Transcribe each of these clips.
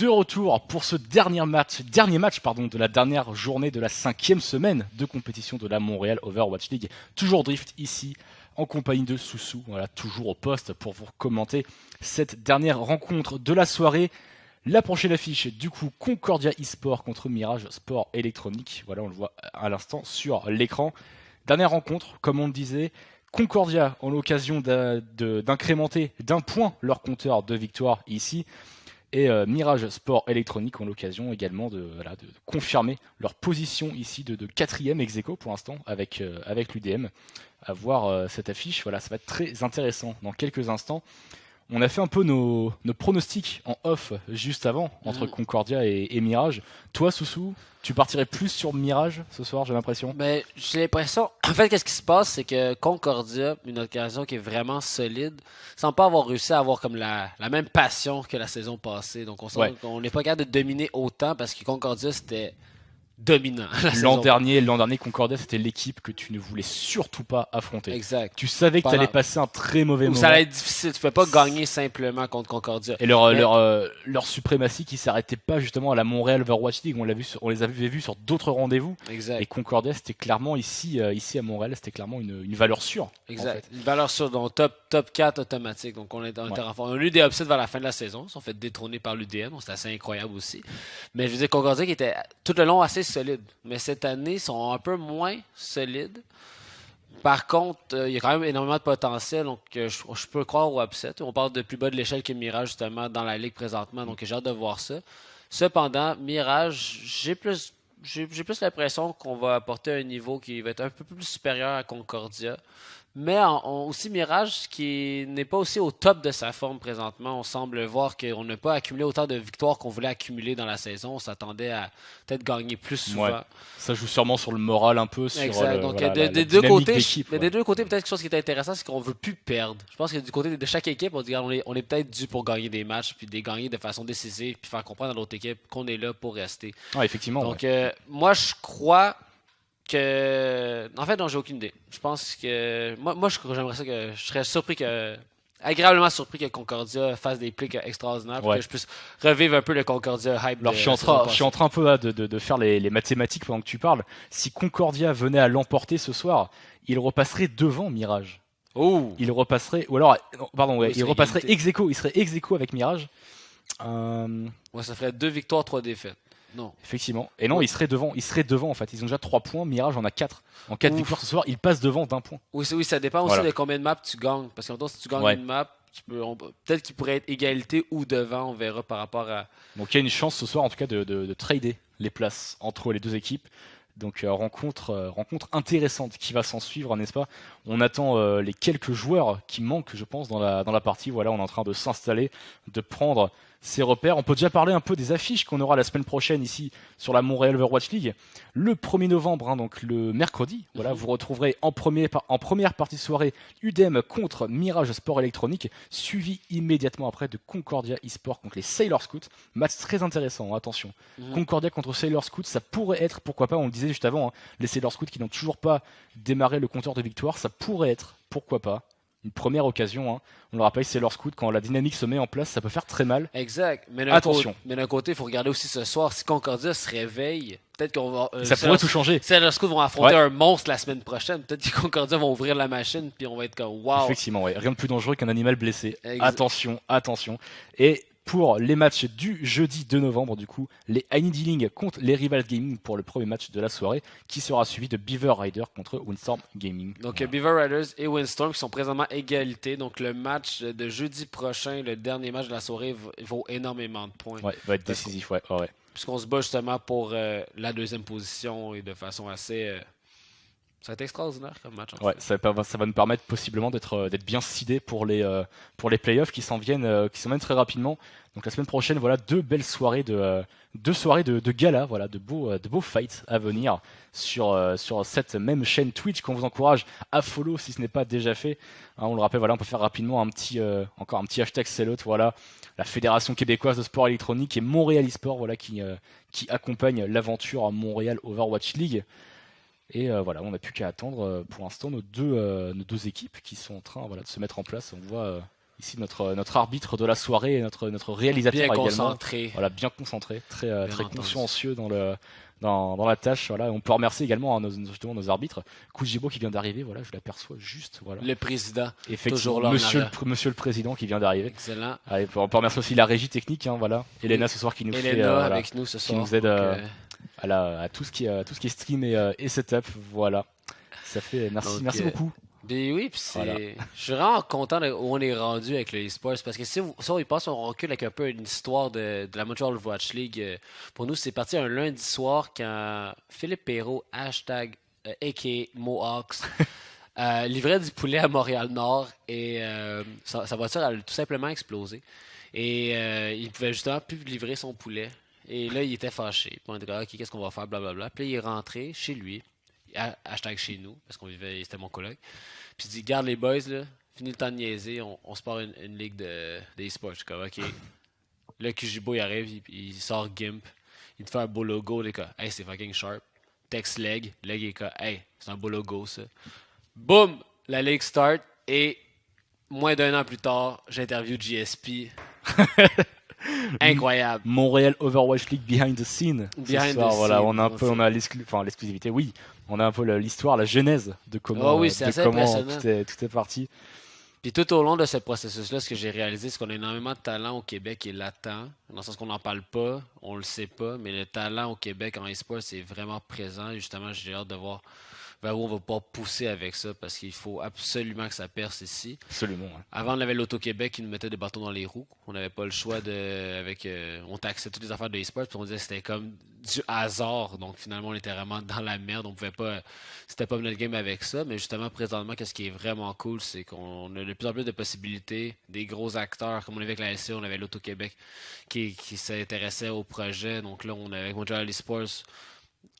De retour pour ce dernier match de la dernière journée de la 5e semaine de compétition de la Montréal Overwatch League. Toujours Drift ici, en compagnie de Soussou, voilà, toujours au poste pour vous commenter cette dernière rencontre de la soirée. La prochaine affiche, du coup, Concordia eSport contre Mirage Sport Électronique. Voilà, on le voit à l'instant sur l'écran. Dernière rencontre, comme on le disait, Concordia ont l'occasion d'incrémenter d'un point leur compteur de victoire ici. Et Mirage Sport Électronique ont l'occasion également de confirmer leur position ici de 4e ex-aequo pour l'instant avec l'UDM. À voir cette affiche, voilà, ça va être très intéressant dans quelques instants. On a fait un peu nos pronostics en off juste avant entre Concordia et Mirage. Toi, Soussou, tu partirais plus sur Mirage ce soir, j'ai l'impression. Ben, j'ai l'impression. En fait, qu'est-ce qui se passe, c'est que Concordia, une occasion qui est vraiment solide, sans pas avoir réussi à avoir comme la même passion que la saison passée. Donc, on sent qu'on n'est pas capable de dominer autant parce que Concordia, c'était dominant. L'an dernier, Concordia, c'était l'équipe que tu ne voulais surtout pas affronter. Exact. Tu savais que tu allais passer un très mauvais moment. Ça allait être difficile. Tu ne pouvais pas gagner simplement contre Concordia. Et leur suprématie qui s'arrêtait pas justement à la Montréal Overwatch League. On les avait vus sur d'autres rendez-vous. Exact. Et Concordia, c'était clairement ici à Montréal, c'était clairement une valeur sûre. Exact. En fait. Une valeur sûre, donc top 4 automatique. Donc on a eu des upsets vers la fin de la saison. Ils sont fait détrôner par l'UDM. Donc c'est assez incroyable aussi. Mais je veux dire, Concordia qui était tout le long assez solide. Mais cette année, ils sont un peu moins solides. Par contre, il y a quand même énormément de potentiel, donc je peux croire au upset. On parle de plus bas de l'échelle que Mirage, justement, dans la ligue présentement, donc j'ai hâte de voir ça. Cependant, Mirage, j'ai plus l'impression qu'on va apporter un niveau qui va être un peu plus supérieur à Concordia. Mais aussi Mirage qui n'est pas aussi au top de sa forme présentement. On semble voir qu'on n'a pas accumulé autant de victoires qu'on voulait accumuler dans la saison. On s'attendait à peut-être gagner plus souvent. Ouais. Ça joue sûrement sur le moral un peu. Exact. Donc des deux côtés, mais des deux côtés, peut-être quelque chose qui est intéressant, c'est qu'on veut plus perdre. Je pense que du côté de chaque équipe, on dit on est peut-être dû pour gagner des matchs, puis des gagner de façon décisive, puis faire comprendre à l'autre équipe qu'on est là pour rester. Ah, effectivement. Donc moi je crois que. En fait, non, j'ai aucune idée. Je pense que. Moi j'aimerais ça que. Je serais surpris que. Agréablement surpris que Concordia fasse des plays extraordinaires pour que je puisse revivre un peu le Concordia hype. Alors, je suis en train un peu de faire les mathématiques pendant que tu parles. Si Concordia venait à l'emporter ce soir, il repasserait devant Mirage. Oh. Il repasserait. Ou alors. Pardon, ouais, il repasserait ex-aequo. Il serait ex-aequo avec Mirage. Ouais, ça ferait 2 victoires, 3 défaites. Non. Effectivement. Et non, il serait devant en fait. Ils ont déjà 3 points, Mirage en a 4. En 4 victoires ce soir, il passe devant d'1 point. Oui, ça dépend aussi de combien de maps tu gagnes. Parce que si tu gagnes une map, peut-être qu'il pourrait être égalité ou devant, on verra par rapport à... Donc il y a une chance ce soir en tout cas de trader les places entre les deux équipes. Donc rencontre intéressante qui va s'en suivre, n'est-ce pas? On attend les quelques joueurs qui manquent, je pense, dans la partie. Voilà, on est en train de s'installer, de prendre ses repères. On peut déjà parler un peu des affiches qu'on aura la semaine prochaine ici sur la Montréal Overwatch League. Le 1er novembre, donc le mercredi, voilà, vous retrouverez en première partie de soirée UDM contre Mirage Sport Électronique, suivi immédiatement après de Concordia eSport contre les Sailor Scouts. Match très intéressant, attention. Concordia contre Sailor Scouts, ça pourrait être, pourquoi pas, on le disait juste avant, les Sailor Scouts qui n'ont toujours pas démarré le compteur de victoire, ça pourrait être, pourquoi pas, une première occasion. On le rappelle, c'est leur scout. Quand la dynamique se met en place, ça peut faire très mal. Exact. Mais attention. Mais d'un côté, il faut regarder aussi ce soir. Si Concordia se réveille, peut-être qu'on va. Ça pourrait tout changer. Si leurs scouts vont affronter un monstre la semaine prochaine, peut-être que Concordia vont ouvrir la machine, puis on va être comme waouh. Effectivement, rien de plus dangereux qu'un animal blessé. Attention. Et pour les matchs du jeudi 2 novembre, du coup, les I Dealing contre les Rivals Gaming pour le premier match de la soirée, qui sera suivi de Beaver Rider contre Windstorm Gaming. Donc Beaver Riders et Windstorm qui sont présentement à égalité. Donc le match de jeudi prochain, le dernier match de la soirée, vaut énormément de points. Ouais, va être décisif, ouais. Puisqu'on se bat justement pour la deuxième position et de façon assez... ça va être extraordinaire comme match. Ouais, ça va nous permettre possiblement d'être bien seedés pour les playoffs qui s'en viennent très rapidement. Donc la semaine prochaine, voilà, deux soirées de gala, voilà, de beaux fights à venir sur cette même chaîne Twitch qu'on vous encourage à follow si ce n'est pas déjà fait. On le rappelle, voilà, on peut faire rapidement encore un petit hashtag Sellout, voilà, la Fédération québécoise de sport électronique et Montréal eSport, voilà, qui accompagne l'aventure à Montréal Overwatch League. Et voilà, on n'a plus qu'à attendre pour l'instant nos deux équipes qui sont en train de se mettre en place. On voit ici notre arbitre de la soirée et notre réalisateur bien également. Concentré. Voilà, bien concentré, très entendu. consciencieux dans la tâche. Voilà. On peut remercier également justement nos arbitres. Kujibo qui vient d'arriver, voilà, je l'aperçois juste. Voilà. Le président, Effectivement, toujours là. monsieur le président qui vient d'arriver. Excellent. Allez, on peut remercier aussi la régie technique, hein, voilà. Elena ce soir qui nous fait, Elena voilà, avec nous ce soir. qui nous aide à tout ce qui est stream et setup. Voilà. Ça fait merci beaucoup. Ben oui, puis Voilà. je suis vraiment content de où on est rendu avec le e-sports parce que si on y passe, on recule avec un peu une histoire de la Montreal Watch League. Pour nous, c'est parti un lundi soir quand Philippe Perrault, hashtag a.k.a. Mohawks, livrait du poulet à Montréal-Nord et sa voiture a tout simplement explosé. Et il pouvait justement plus livrer son poulet. Et là, il était fâché. Puis on était comme, OK, qu'est-ce qu'on va faire, blablabla. Puis là, il est rentré chez lui, hashtag chez nous, parce qu'on vivait, c'était mon collègue. Puis il dit, garde les boys, là, fini le temps de niaiser, on se part une ligue d'e-sport. Je suis comme, OK. Là, Kujibo, il arrive, il sort Gimp, il te fait un beau logo, les gars. Hey, c'est fucking sharp. Text leg, leg est comme, hey, c'est un beau logo, ça. Boum! La ligue start, et moins d'un an plus tard, j'interview GSP. Incroyable. Montréal Overwatch League behind the scene. Behind Ce soir, the voilà, scene, on a un peu, on a l'exclusivité. Oui, on a un peu l'histoire, la genèse de comment, oui, c'est assez impressionnant. tout est parti. Puis tout au long de ce processus-là, ce que j'ai réalisé, c'est qu'on a énormément de talent au Québec qui est latent, dans le sens qu'on n'en parle pas, on le sait pas, mais le talent au Québec en e-sport, c'est vraiment présent. Et justement, j'ai hâte de voir vers où on va pouvoir pousser avec ça, parce qu'il faut absolument que ça perce ici. Absolument. Ouais. Avant, on avait l'Auto-Québec qui nous mettait des bâtons dans les roues. On n'avait pas le choix on taxait toutes les affaires de e-sport, puis on disait que c'était comme du hasard. Donc finalement, on était vraiment dans la merde. On pouvait pas. C'était pas notre game avec ça. Mais justement, présentement, qu'est-ce qui est vraiment cool, c'est qu'on a de plus en plus de possibilités. Des gros acteurs, comme on avait avec la SC, on avait l'Auto-Québec qui s'intéressait au projet. Donc là, on avait avec Montreal Esports.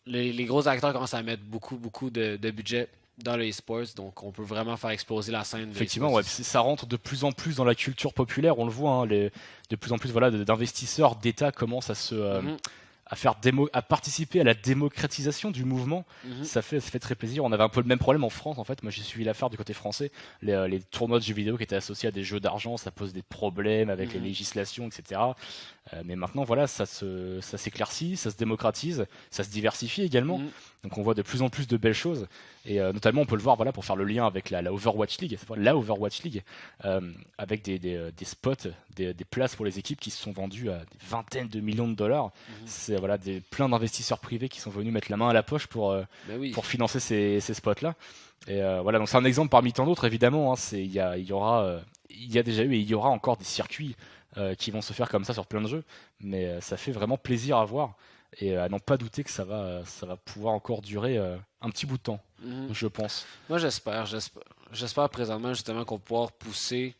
Les gros acteurs commencent à mettre beaucoup de budget dans le e-sports, donc on peut vraiment faire exploser la scène. Effectivement, ouais, ça rentre de plus en plus dans la culture populaire, on le voit, hein, de plus en plus voilà, d'investisseurs, d'États commencent à participer à la démocratisation du mouvement. Ça fait très plaisir. On avait un peu le même problème en France, en fait. Moi, j'ai suivi l'affaire du côté français. Les tournois de jeux vidéo qui étaient associés à des jeux d'argent, ça pose des problèmes avec les législations, etc. Mais maintenant, voilà, ça s'éclaircit, ça se démocratise, ça se diversifie également. Donc on voit de plus en plus de belles choses. Et notamment, on peut le voir, voilà, pour faire le lien avec la Overwatch League, la Overwatch League, avec des spots, des places pour les équipes qui se sont vendues à des vingtaines de millions de dollars. C'est voilà, plein d'investisseurs privés qui sont venus mettre la main à la poche pour financer ces spots-là. Et voilà, donc c'est un exemple parmi tant d'autres, évidemment. Hein, il y a déjà eu et il y aura encore des circuits qui vont se faire comme ça sur plein de jeux, mais ça fait vraiment plaisir à voir et à n'en pas douter que ça va pouvoir encore durer un petit bout de temps, je pense. Moi, j'espère présentement justement qu'on va pouvoir pousser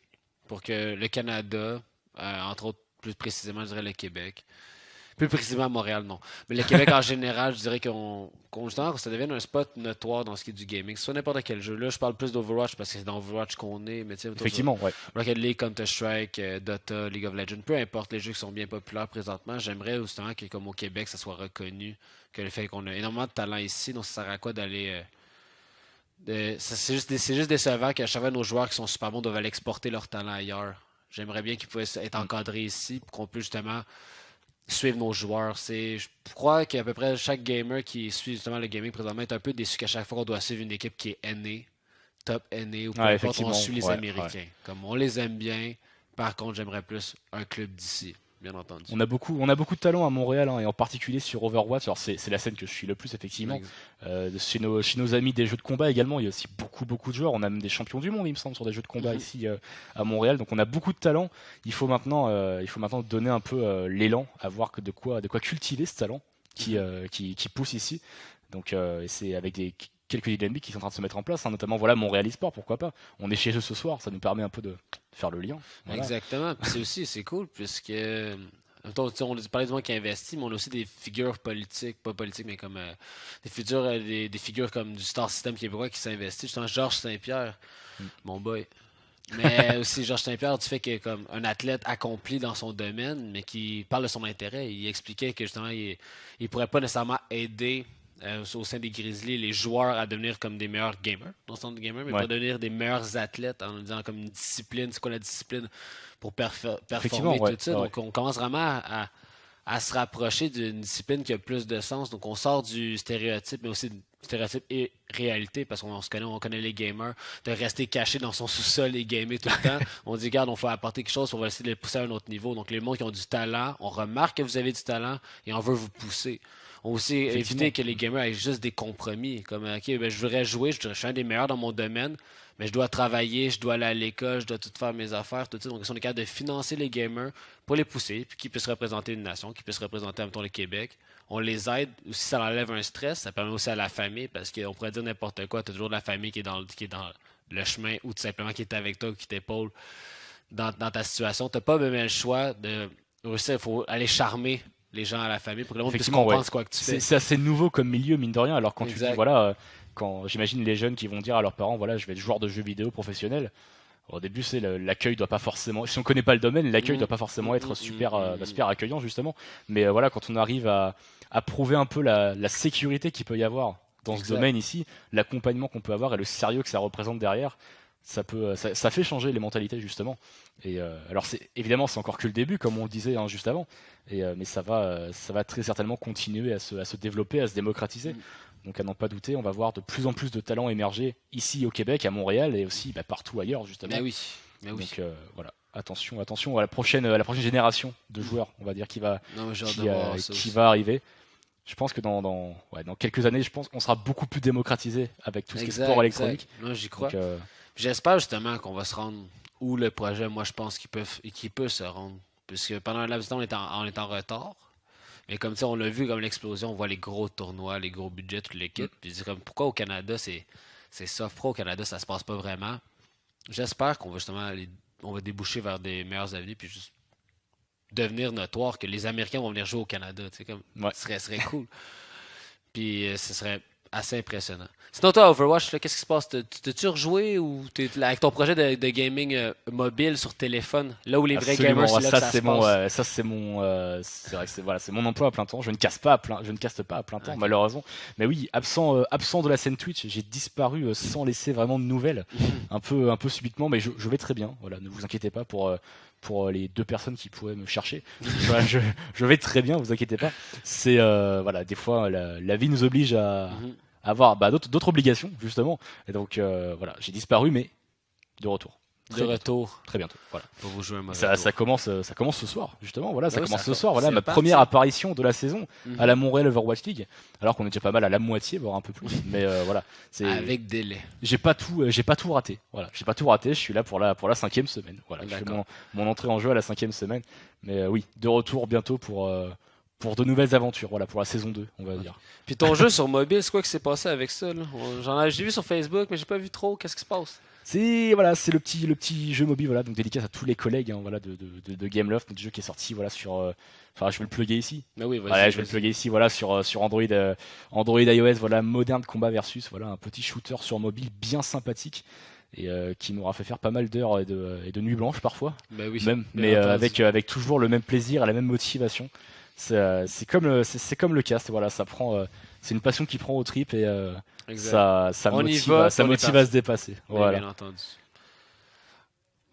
pour que le Canada, entre autres plus précisément, je dirais le Québec, plus précisément à Montréal, non. Mais le Québec en général, je dirais justement, que ça devienne un spot notoire dans ce qui est du gaming. Soit n'importe quel jeu. Là, je parle plus d'Overwatch parce que c'est dans Overwatch qu'on est. Mais effectivement, ouais. Rocket League, Counter-Strike, Dota, League of Legends, peu importe les jeux qui sont bien populaires présentement, j'aimerais justement que, comme au Québec, ça soit reconnu. Que le fait qu'on a énormément de talent ici, donc ça sert à quoi d'aller. C'est juste décevant qu'à chaque fois, nos joueurs qui sont super bons doivent aller exporter leur talent ailleurs. J'aimerais bien qu'ils puissent être encadrés ici pour qu'on puisse justement suivre nos joueurs. Je crois qu'à peu près chaque gamer qui suit justement le gaming présentement est un peu déçu qu'à chaque fois qu'on doit suivre une équipe qui est NA, top NA ou peu importe, on suit les Américains. Ouais. Comme on les aime bien, par contre j'aimerais plus un club d'ici, bien entendu. On a beaucoup de talent à Montréal, hein, et en particulier sur Overwatch. Alors c'est la scène que je suis le plus, effectivement. Chez nos amis des jeux de combat également, il y a aussi beaucoup de joueurs. On a même des champions du monde, il me semble, sur des jeux de combat ici à Montréal. Donc on a beaucoup de talent. Il faut maintenant donner un peu l'élan, à voir de quoi cultiver ce talent qui pousse ici. Donc c'est avec quelques dynamiques qui sont en train de se mettre en place, hein, notamment voilà Montréal eSport, pourquoi pas. On est chez eux ce soir, ça nous permet un peu de faire le lien. Voilà. Exactement. C'est cool puisque on parlait du monde qui investit, mais on a aussi des figures politiques, pas politiques, mais comme des figures comme du Star System québécois qui s'investit. Justement, Georges Saint-Pierre, mon boy. Mais aussi, Georges Saint-Pierre, du fait que comme un athlète accompli dans son domaine, mais qui parle de son intérêt, il expliquait que justement, il pourrait pas nécessairement aider au sein des Grizzlies les joueurs à devenir comme des meilleurs gamers, non seulement des gamers, mais pour devenir des meilleurs athlètes en nous disant comme une discipline, c'est quoi la discipline pour performer, tout ça. Donc on commence vraiment à se rapprocher d'une discipline qui a plus de sens. Donc on sort du stéréotype, mais aussi du stéréotype et réalité, parce qu'on on connaît les gamers, de rester caché dans son sous-sol et gamer tout le temps. On dit, regarde, on faut apporter quelque chose, on va essayer de les pousser à un autre niveau. Donc les gens qui ont du talent, on remarque que vous avez du talent et on veut vous pousser. On veut aussi éviter que les gamers aient juste des compromis. Comme, OK, ben, je voudrais jouer, je suis un des meilleurs dans mon domaine, mais je dois travailler, je dois aller à l'école, je dois tout faire mes affaires, tout ça. Donc, on est capable de financer les gamers pour les pousser, puis qu'ils puissent représenter une nation, qu'ils puissent représenter, mettons, le Québec. On les aide. Aussi, ça enlève un stress. Ça permet aussi à la famille, parce qu'on pourrait dire n'importe quoi. Tu as toujours de la famille qui est dans le chemin, ou tout simplement qui est avec toi, ou qui t'épaule dans ta situation. Tu n'as pas même le choix de réussir. Il faut aller charmer les gens à la famille pour que le monde puisse comprendre quoi que tu fais. C'est assez nouveau comme milieu, mine de rien. Alors quand tu dis, voilà, quand j'imagine les jeunes qui vont dire à leurs parents, voilà, je vais être joueur de jeux vidéo professionnel. Au début, c'est l'accueil doit pas forcément. Si on connaît pas le domaine, l'accueil doit pas forcément être super accueillant justement. Mais voilà, quand on arrive à prouver un peu la sécurité qu'il peut y avoir dans ce domaine ici, l'accompagnement qu'on peut avoir et le sérieux que ça représente derrière, ça fait changer les mentalités justement. Et alors évidemment c'est encore que le début comme on le disait juste avant, mais ça va très certainement continuer à se développer, à se démocratiser. Donc à n'en pas douter, on va voir de plus en plus de talents émerger ici au Québec, à Montréal et aussi partout ailleurs justement. Mais oui. Donc voilà, attention à la prochaine génération de joueurs, on va dire qui va arriver. Je pense que dans quelques années, je pense qu'on sera beaucoup plus démocratisé avec tout ce qui est sport électronique. Non, j'y crois. Donc, j'espère justement qu'on va se rendre où le projet, moi je pense qu'il peut se rendre. Puisque pendant un laps de temps, on est en retard. Mais comme ça, on l'a vu comme l'explosion, on voit les gros tournois, les gros budgets, toute l'équipe. Puis je dis comme pourquoi au Canada, c'est soft pro, au Canada, ça se passe pas vraiment. J'espère qu'on va justement on va déboucher vers des meilleurs avenues, puis juste devenir notoire que les Américains vont venir jouer au Canada. Tu sais, comme, ce serait cool. Puis ce serait assez impressionnant. Sinon, toi, Overwatch, qu'est-ce qui se passe? T'as-tu rejoué ou t'es avec ton projet de gaming mobile sur téléphone, là où les vrais gamers, c'est là que ça se passe? Ça, c'est vrai que c'est mon emploi à plein temps. Je ne caste pas à plein temps, malheureusement. Mais oui, absent de la scène Twitch, j'ai disparu sans laisser vraiment de nouvelles, un peu subitement, mais je vais très bien. Voilà, ne vous inquiétez pas pour les 2 personnes qui pourraient me chercher. Voilà, je vais très bien, vous inquiétez pas. C'est des fois la vie nous oblige à avoir d'autres obligations justement. Et donc j'ai disparu, mais de retour. Très bientôt. Voilà. Pour vous jouer un ça commence ce soir justement. Voilà, ça commence ce soir. Voilà, ma première apparition de la saison à la Montréal Overwatch League. Alors qu'on est déjà pas mal à la moitié, voire un peu plus. Mais voilà, c'est avec délai. J'ai pas tout raté. Voilà, j'ai pas tout raté. Je suis là pour la 5e semaine. Voilà, je fais mon entrée en jeu à la 5e semaine. Mais oui, de retour bientôt pour de nouvelles aventures, voilà, pour la saison 2, on va dire. Puis ton jeu sur mobile, c'est quoi qui s'est passé avec ça, là? J'ai vu sur Facebook, mais j'ai pas vu trop. Qu'est-ce qui se passe? C'est le petit jeu mobile, voilà, donc dédicace à tous les collègues de Gameloft, notre jeu qui est sorti sur. Je vais le plugger ici. Mais oui, je vais le plugger ici, voilà, sur Android, iOS, voilà, Modern Combat Versus, voilà, un petit shooter sur mobile bien sympathique. Et qui m'aura fait faire pas mal d'heures et de nuits blanches parfois. Mais avec toujours le même plaisir et la même motivation. C'est comme le cast, voilà, ça prend, c'est une passion qui prend aux tripes et ça motive à se dépasser. Voilà. Bien entendu.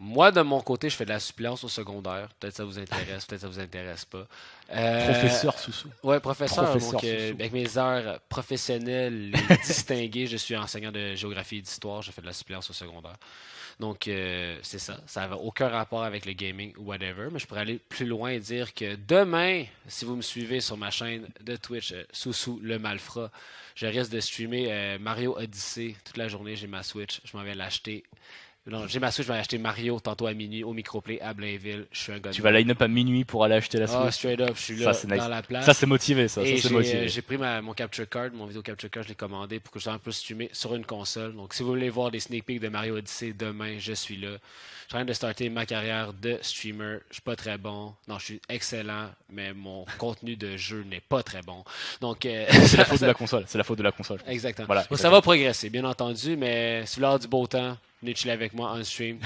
Moi, de mon côté, je fais de la suppléance au secondaire. Peut-être ça vous intéresse, peut-être ça vous intéresse pas. Professeur Soussou. Ouais, professeur. Donc, Soussou. avec mes heures professionnelles distinguées, je suis enseignant de géographie et d'histoire. Je fais de la suppléance au secondaire. Donc, c'est ça. Ça n'avait aucun rapport avec le gaming ou whatever. Mais je pourrais aller plus loin et dire que demain, si vous me suivez sur ma chaîne de Twitch, Soussou le Malfrat, je risque de streamer Mario Odyssey toute la journée. J'ai ma Switch. Je m'en vais l'acheter. Non, j'ai ma Switch, je vais acheter Mario tantôt à minuit au Microplay à Blainville. Je suis un gars. Tu vas line-up à minuit pour aller acheter la Switch. Ah, straight up, je suis là dans la place. Ça, c'est motivé, ça. Et c'est motivé. J'ai pris mon capture card, mon vidéo capture card, je l'ai commandé pour que je puisse streamer sur une console. Donc, si vous voulez voir des sneak peeks de Mario Odyssey demain, je suis là. Je suis en train de starter ma carrière de streamer. Je suis pas très bon. Non, je suis excellent, mais mon contenu de jeu n'est pas très bon. Donc, c'est la faute de la console. C'est la faute de la console. Exactement. Voilà, donc, ça va progresser, bien entendu, mais si vous voulez avoir du beau temps, venez chiller avec moi on stream.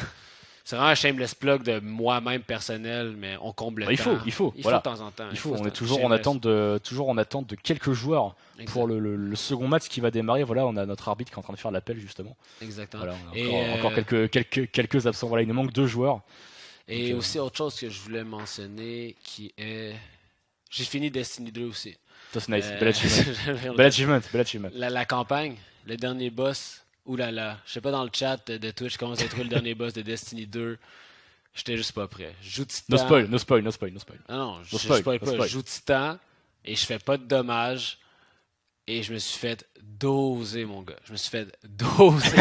C'est vraiment un shameless plug de moi-même personnel, mais on comble le Il temps. faut, Il voilà. faut de temps en temps. Il faut, on est toujours en attente de quelques joueurs pour le second match qui va démarrer. Voilà, on a notre arbitre qui est en train de faire l'appel justement. Exactement. Voilà, on a encore quelques absents. Voilà, il nous manque 2 joueurs. Et Donc, aussi autre chose que je voulais mentionner qui est... J'ai fini Destiny 2 aussi. Ça c'est nice, bel achievement. Bel achievement. La campagne, le dernier boss, oulala, je sais pas dans le chat de Twitch comment j'ai trouvé le dernier boss de Destiny 2. J'étais juste pas prêt. Je joue Titan. No spoil. Ah non, je No spoil. je joue Titan et je fais pas de dommages. Et je me suis fait doser, mon gars. Je me suis fait doser.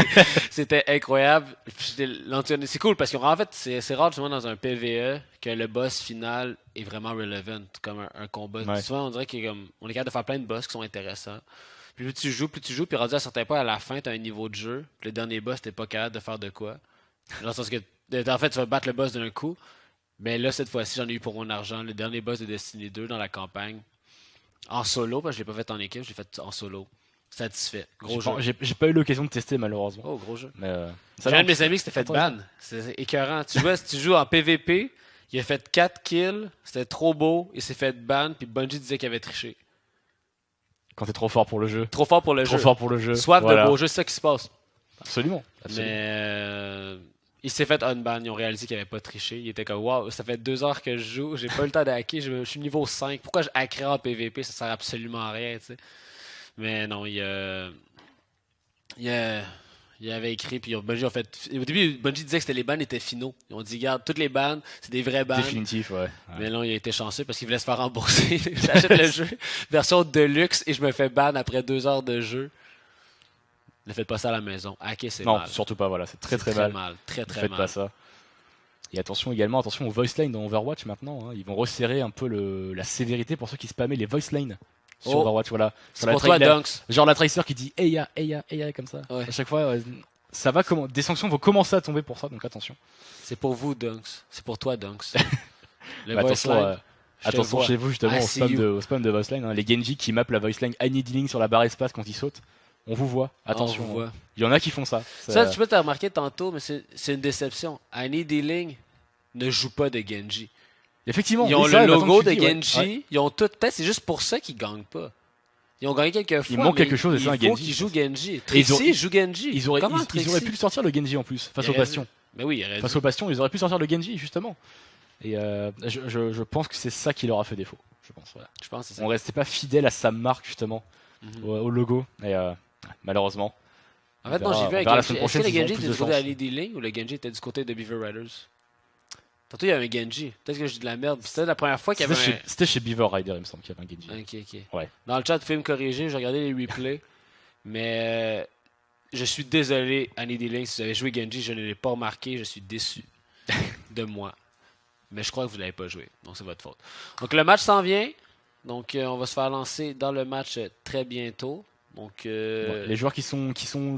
C'était incroyable. C'est cool parce qu'en fait, c'est rare justement dans un PvE que le boss final est vraiment relevant, comme un combat. Ouais. Souvent, on dirait qu'on est capable de faire plein de boss qui sont intéressants. Puis plus tu joues, puis rendu à un certain point, à la fin, tu as un niveau de jeu. Puis le dernier boss, t'es pas capable de faire de quoi. Dans le sens que, en fait, tu vas battre le boss d'un coup. Mais là, cette fois-ci, j'en ai eu pour mon argent. Le dernier boss de Destiny 2 dans la campagne. En solo, parce que je l'ai pas fait en équipe, je l'ai fait en solo. Satisfait. Gros jeu. J'ai pas eu l'occasion de tester malheureusement. Oh, gros jeu. Mais, J'ai un de mes amis qui s'était fait ban. C'est écœurant. Tu joues en PVP, il a fait 4 kills, c'était trop beau, il s'est fait ban, puis Bungie disait qu'il avait triché. Quand t'es trop fort pour le jeu. Trop fort pour le jeu. Trop fort pour le jeu. Swap voilà. de beau jeu, c'est ça qui se passe. Absolument. Mais il s'est fait unban, ils ont réalisé qu'il avait pas triché. Il était comme waouh, ça fait 2 heures que je joue, j'ai pas eu le temps de hacker, je suis niveau 5. Pourquoi je hackerais en PVP, ça sert absolument à rien, tu sais. Mais non, il avait écrit, puis Bungie a fait. Au début, Bungie disait que les bans étaient finaux. Ils ont dit, regarde, toutes les bans, c'est des vrais bans. Définitif, ouais. Mais non, il a été chanceux parce qu'il voulait se faire rembourser. J'achète le jeu, version deluxe, et je me fais ban après 2 heures de jeu. Ne faites pas ça à la maison. Hacker, c'est mal. Non, surtout pas, voilà, c'est très mal. Très Ne mal. faites pas ça. Et attention aux voice lines dans Overwatch maintenant. Hein. Ils vont resserrer un peu la sévérité pour ceux qui spammaient les voice lines sur Overwatch. Voilà. C'est pour toi, Dunks. Genre la Tracer qui dit Eya, comme ça. Ouais. À chaque fois, ça va des sanctions vont commencer à tomber pour ça, donc attention. C'est pour vous, Dunks. C'est pour toi, Dunks. Le attention chez vous justement au spam de voice line. Hein. Les Genji qui mappent la voice line I need healing sur la barre espace quand ils sautent. On vous voit, attention. On vous voit. Il y en a qui font ça. Ça, tu peux t'as remarqué tantôt, mais c'est une déception. I Need Healing ne joue pas de Genji. Effectivement. Ils ont le logo de Genji. Ouais. Ils ont tout. Peut-être c'est juste pour ça qu'ils gagnent pas. Ils ont gagné quelques fois. Il manque quelque chose et c'est un Genji. Il faut qu'ils jouent Genji. Tracy joue Genji. Ils auraient pu le sortir le Genji en plus, face au Bastion. Mais oui, face au Bastion, ils auraient pu sortir le Genji justement. Et je pense que c'est ça qui leur a fait défaut. Je pense. Voilà. Je pense que c'est ça. On restait pas fidèle à sa marque justement, au logo. Et malheureusement. En fait, non, j'ai vu un Genji. Est-ce que le Genji était du côté de Lady Link ou le Genji était du côté de Beaver Riders? Tantôt, il y avait un Genji. Peut-être que j'ai de la merde. C'était la première fois qu'il y avait C'était chez Beaver Rider, il me semble qu'il y avait un Genji. Ok. Ouais. Dans le chat, vous pouvez me corriger. J'ai regardé les replays. Mais je suis désolé, Annie D-Link. Si vous avez joué Genji, je ne l'ai pas remarqué. Je suis déçu de moi. Mais je crois que vous ne l'avez pas joué. Donc, c'est votre faute. Donc, le match s'en vient. Donc, on va se faire lancer dans le match très bientôt. Donc, les joueurs qui sont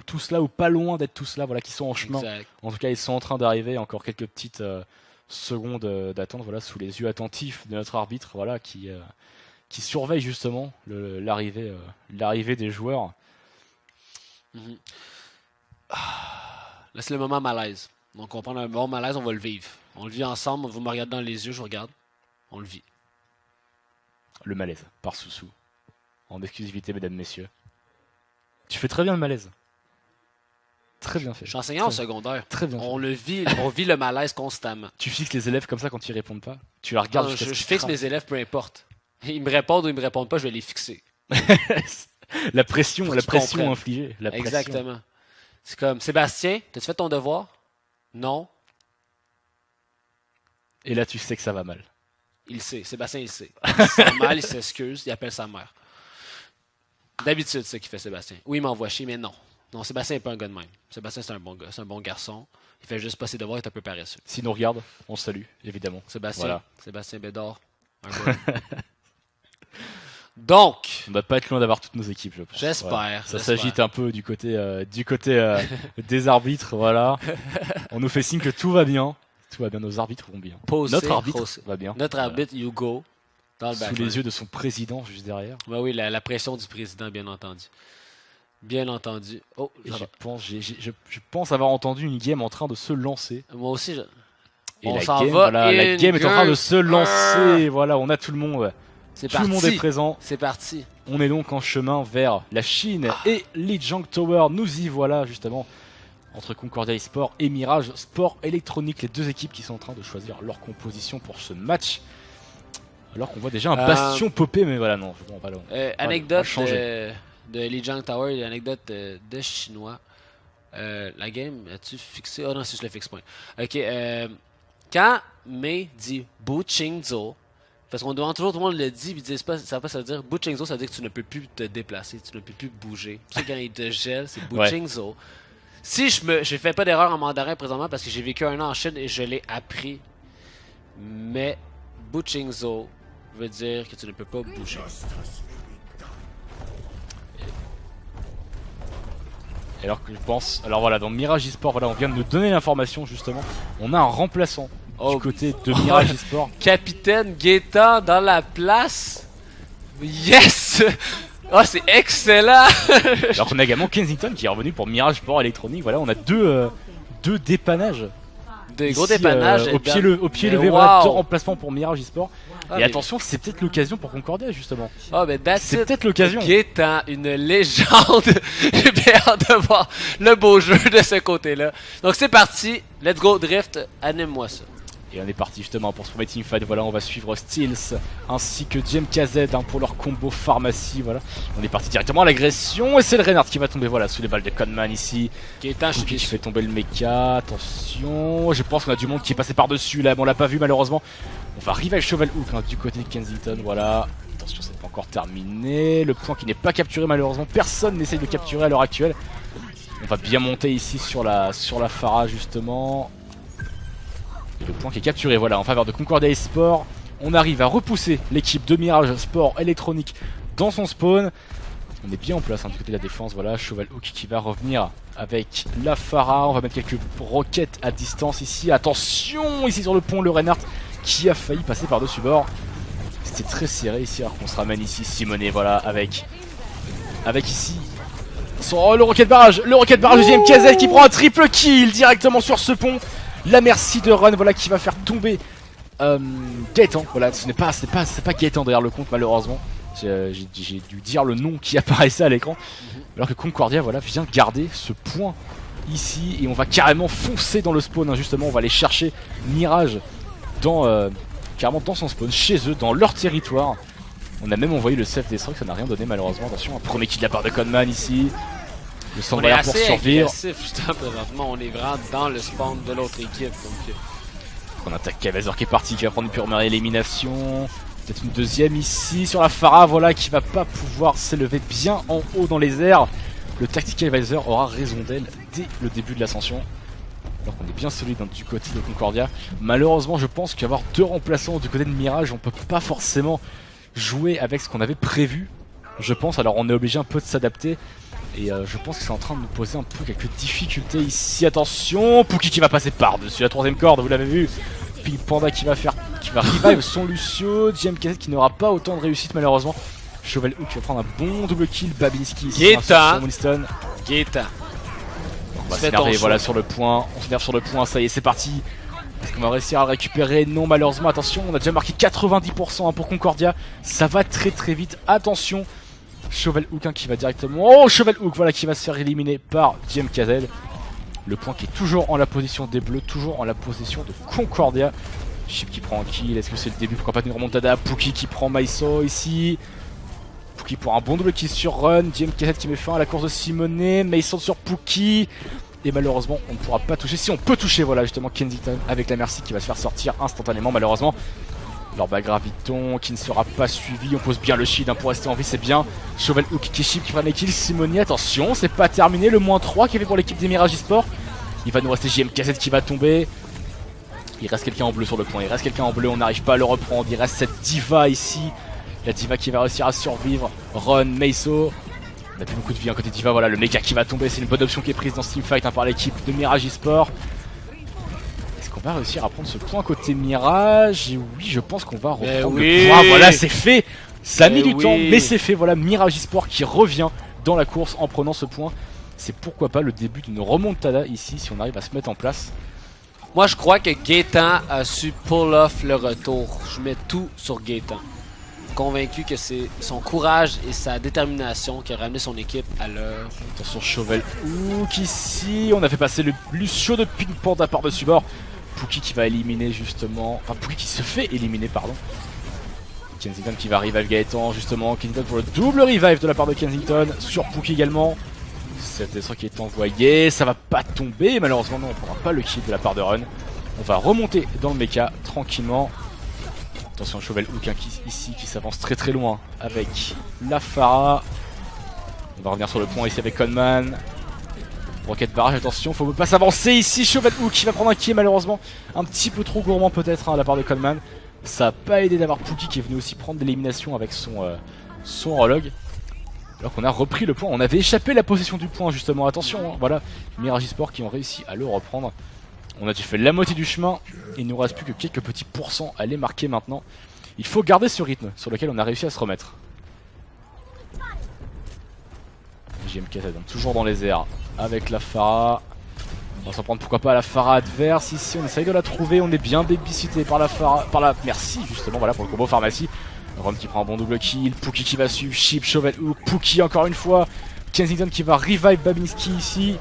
tous là ou pas loin d'être tous là, voilà, qui sont en chemin. Exact. En tout cas, ils sont en train d'arriver. Encore quelques petites secondes d'attente, voilà, sous les yeux attentifs de notre arbitre, voilà, qui surveille justement l'arrivée des joueurs. Mm-hmm. Là, c'est le moment malaise. Donc, on prend un bon malaise, on va le vivre. On le vit ensemble. Vous me regardez dans les yeux, je regarde. On le vit. Le malaise par Soussou, en exclusivité, mesdames, messieurs. Tu fais très bien le malaise. Très bien fait. Je suis enseignant au secondaire. Très bien. On vit le malaise constamment. Tu fixes les élèves comme ça quand ils répondent pas. Tu la regardes. Non, je fixe mes élèves, peu importe. Ils me répondent ou ils me répondent pas, je vais les fixer. la pression infligée. Exactement. C'est comme Sébastien, t'as-tu fait ton devoir? Non. Et là, tu sais que ça va mal. Il sait. Sébastien, il sait. Il sent mal, il s'excuse, il appelle sa mère. D'habitude, c'est ce qu'il fait, Sébastien. Oui, il m'envoie chier, mais non. Non, Sébastien n'est pas un gars de même. Sébastien, c'est un bon gars, c'est un bon garçon. Il fait juste pas ses devoirs, il est un peu paresseux. S'il nous regarde, on le salue, évidemment. Sébastien, voilà. Sébastien Bédard, un gars. Donc, on va pas être loin d'avoir toutes nos équipes, je pense. J'espère. Voilà. Ça s'agite un peu du côté des arbitres, voilà. On nous fait signe que tout va bien. Tout va bien, nos arbitres vont bien. Notre arbitre va bien. Notre arbitre, Hugo, dans le sous les yeux de son président, juste derrière. Oui, la pression du président, bien entendu. Bien entendu. Oh, Et je pense avoir entendu une game en train de se lancer. moi aussi, Et on la s'en game, va. voilà, la game est en train de se lancer. Voilà, on a tout le monde. C'est Tout le monde est parti. présent. C'est parti. On est donc en chemin vers la Chine et Lijiang Tower. Nous y voilà justement entre Concordia eSport et Mirage Sport Électronique, les deux équipes qui sont en train de choisir leur composition pour ce match. Alors qu'on voit déjà un bastion popé, mais voilà, non, on va Anecdote changer. de Lijiang Tower, anecdote de chinois. La game, as-tu fixé? Oh non, si je le fixe point. Ok, quand Mei dit Bu Qingzhou, parce qu'on demande toujours, tout le monde le dit, puis ils disent pas, ça va pas se dire Bu Qingzhou, ça veut dire que tu ne peux plus te déplacer, tu ne peux plus bouger. Tu sais, quand il te gèle, c'est Bu Qingzhou. Si je fais pas d'erreur en mandarin présentement parce que j'ai vécu 1 an en Chine et je l'ai appris, mais Bu Qingzhou veut dire que tu ne peux pas bouger. Et alors que je pense, alors voilà, dans Mirage eSport, voilà, on vient de nous donner l'information justement. On a un remplaçant du côté de Mirage eSport. Capitaine Gaétan dans la place. Yes! Oh, c'est excellent! Alors qu'on a également Kensington qui est revenu pour Mirage Sport Électronique. Voilà, on a deux dépannages. Des gros Ici, dépannages. au pied levé, wow. voilà, deux remplacements pour Mirage eSport. Ah, et mais... attention, c'est peut-être l'occasion pour Concordia justement. Oh, mais c'est peut-être l'occasion. Gaétan, une légende. J'ai bien hâte de voir le beau jeu de ce côté-là. Donc c'est parti, let's go Drift, anime-moi ça. Et on est parti justement pour ce premier teamfight. Voilà, on va suivre Steels ainsi que JMKZ pour leur combo pharmacie. Voilà, on est parti directement à l'agression et c'est le Reinhardt qui va tomber voilà sous les balles de Conman ici. Gaétan qui fait tomber le mecha. Attention, je pense qu'on a du monde qui est passé par dessus là, mais on l'a pas vu malheureusement. On va arriver à Shovel Hook du côté de Kensington. Voilà, attention, c'est pas encore terminé. Le point qui n'est pas capturé malheureusement. Personne n'essaye de le capturer à l'heure actuelle. On va bien monter ici sur la Pharah justement. Et le point qui est capturé, voilà, en faveur de Concordia eSport. On arrive à repousser l'équipe de Mirage Sport Électronique dans son spawn. On est bien en place du côté de la défense, voilà, Shovel Hook qui va revenir avec la Pharah. On va mettre quelques roquettes à distance ici. Attention, ici sur le pont, le Reinhardt qui a failli passer par-dessus bord. C'était très serré ici, alors qu'on se ramène ici Simonet, voilà, avec ici le rocket barrage, deuxième KZ qui prend un triple kill directement sur ce pont. La merci de Run, voilà, qui va faire tomber Gaétan. Voilà, c'est pas Gaétan derrière le compte malheureusement. J'ai dû dire le nom qui apparaissait à l'écran. Alors que Concordia, voilà, vient garder ce point ici et on va carrément foncer dans le spawn. Justement, on va aller chercher Mirage carrément dans son spawn, chez eux, dans leur territoire. On a même envoyé le self-destruct, ça n'a rien donné malheureusement. Attention, un premier kill de la part de Conman ici. Le sang va pour survivre. Présentement, on est vraiment dans le spawn de l'autre équipe. Donc... On attaque Cavazor qui est parti, qui va prendre une première élimination. Peut-être une deuxième ici sur la Pharah, voilà, qui va pas pouvoir s'élever bien en haut dans les airs. Le Tactical Advisor aura raison d'elle dès le début de l'ascension. Alors qu'on est bien solide du côté de Concordia. Malheureusement, je pense qu'avoir deux remplaçants du côté de Mirage, on peut pas forcément jouer avec ce qu'on avait prévu. Je pense, alors on est obligé un peu de s'adapter. Et je pense que c'est en train de nous poser un peu quelques difficultés ici. Attention, Pookie qui va passer par-dessus la troisième corde, vous l'avez vu. Puis Panda qui va revive son Lucio. JMKZ qui n'aura pas autant de réussite malheureusement. Shovel Hook qui va prendre un bon double kill. Babinski ici. Gaétan. Gaétan. On va s'énerver, voilà, sur le point. On s'énerve sur le point, ça y est, c'est parti. Est-ce qu'on va réussir à le récupérer? Non, malheureusement. Attention, on a déjà marqué 90% pour Concordia. Ça va très très vite. Attention. Shovel Hook qui va directement... Oh, Shovel Hook, voilà, qui va se faire éliminer par JMKZ. Le point qui est toujours en la position des bleus, toujours en la position de Concordia. Chip qui prend un kill, est-ce que c'est le début? Pourquoi pas une remontada? Pookie qui prend Maiso ici. Pookie pour un bon double kill sur Run. JMKZ qui met fin à la course de Simonet. Maiso sur Pookie. Et malheureusement, on ne pourra pas toucher. Si on peut toucher, voilà, justement, Kensington avec la merci qui va se faire sortir instantanément, malheureusement. L'orbe à graviton qui ne sera pas suivi. On pose bien le shield pour rester en vie, c'est bien. Shovel Hook qui chip qui prend les kills. Simonet, attention, c'est pas terminé. Le moins 3 qui est fait pour l'équipe des Mirage eSport. Il va nous rester JMKZ qui va tomber. Il reste quelqu'un en bleu sur le point. On n'arrive pas à le reprendre. Il reste cette diva ici. La diva qui va réussir à survivre. Run, Meiso. On a plus beaucoup de vie à côté diva. Voilà, le mecha qui va tomber. C'est une bonne option qui est prise dans ce teamfight par l'équipe de Mirage eSport. On va réussir à prendre ce point côté Mirage. Et oui, je pense qu'on va reprendre le point. Voilà, c'est fait. Ça a mis du temps, mais c'est fait. Voilà, Mirage eSport qui revient dans la course en prenant ce point. C'est pourquoi pas le début d'une remontada ici si on arrive à se mettre en place. Moi, je crois que Gaétan a su pull off le retour. Je mets tout sur Gaétan. Convaincu que c'est son courage et sa détermination qui a ramené son équipe à l'heure. Attention, Chauvel Hook ici. On a fait passer le Lucio de ping-pong à part dessus bord. Pookie qui va éliminer justement. Enfin, Pookie qui se fait éliminer, pardon. Kensington qui va revive Gaétan justement. Kensington pour le double revive de la part de Kensington. Sur Pookie également. Cette descente qui est envoyée. Ça va pas tomber. Malheureusement, non, on prendra pas le kill de la part de Run. On va remonter dans le mecha tranquillement. Attention, Chauvel Hook ici qui s'avance très très loin avec la Pharah. On va revenir sur le point ici avec Conman. Rocket barrage, attention, faut pas s'avancer ici. Chauvel Hook qui va prendre un kill malheureusement. Un petit peu trop gourmand peut-être à la part de Conman. Ça n'a pas aidé d'avoir Pookie qui est venu aussi prendre de l'élimination avec son relog. Alors qu'on a repris le point. On avait échappé la possession du point justement. Attention, hein, voilà. Mirage Esports qui ont réussi à le reprendre. On a déjà fait la moitié du chemin. Il ne nous reste plus que quelques petits pourcents à les marquer maintenant. Il faut garder ce rythme sur lequel on a réussi à se remettre. JMK donc toujours dans les airs avec la Pharah. On va s'en prendre pourquoi pas à la Pharah adverse. Ici on essaye de la trouver. On est bien babysité par la Pharah. Merci justement voilà pour le combo pharmacie. Rom qui prend un bon double kill. Pookie qui va suivre. Chip, Chauvel Hook. Pookie encore une fois. Kensington qui va revive Babinski ici.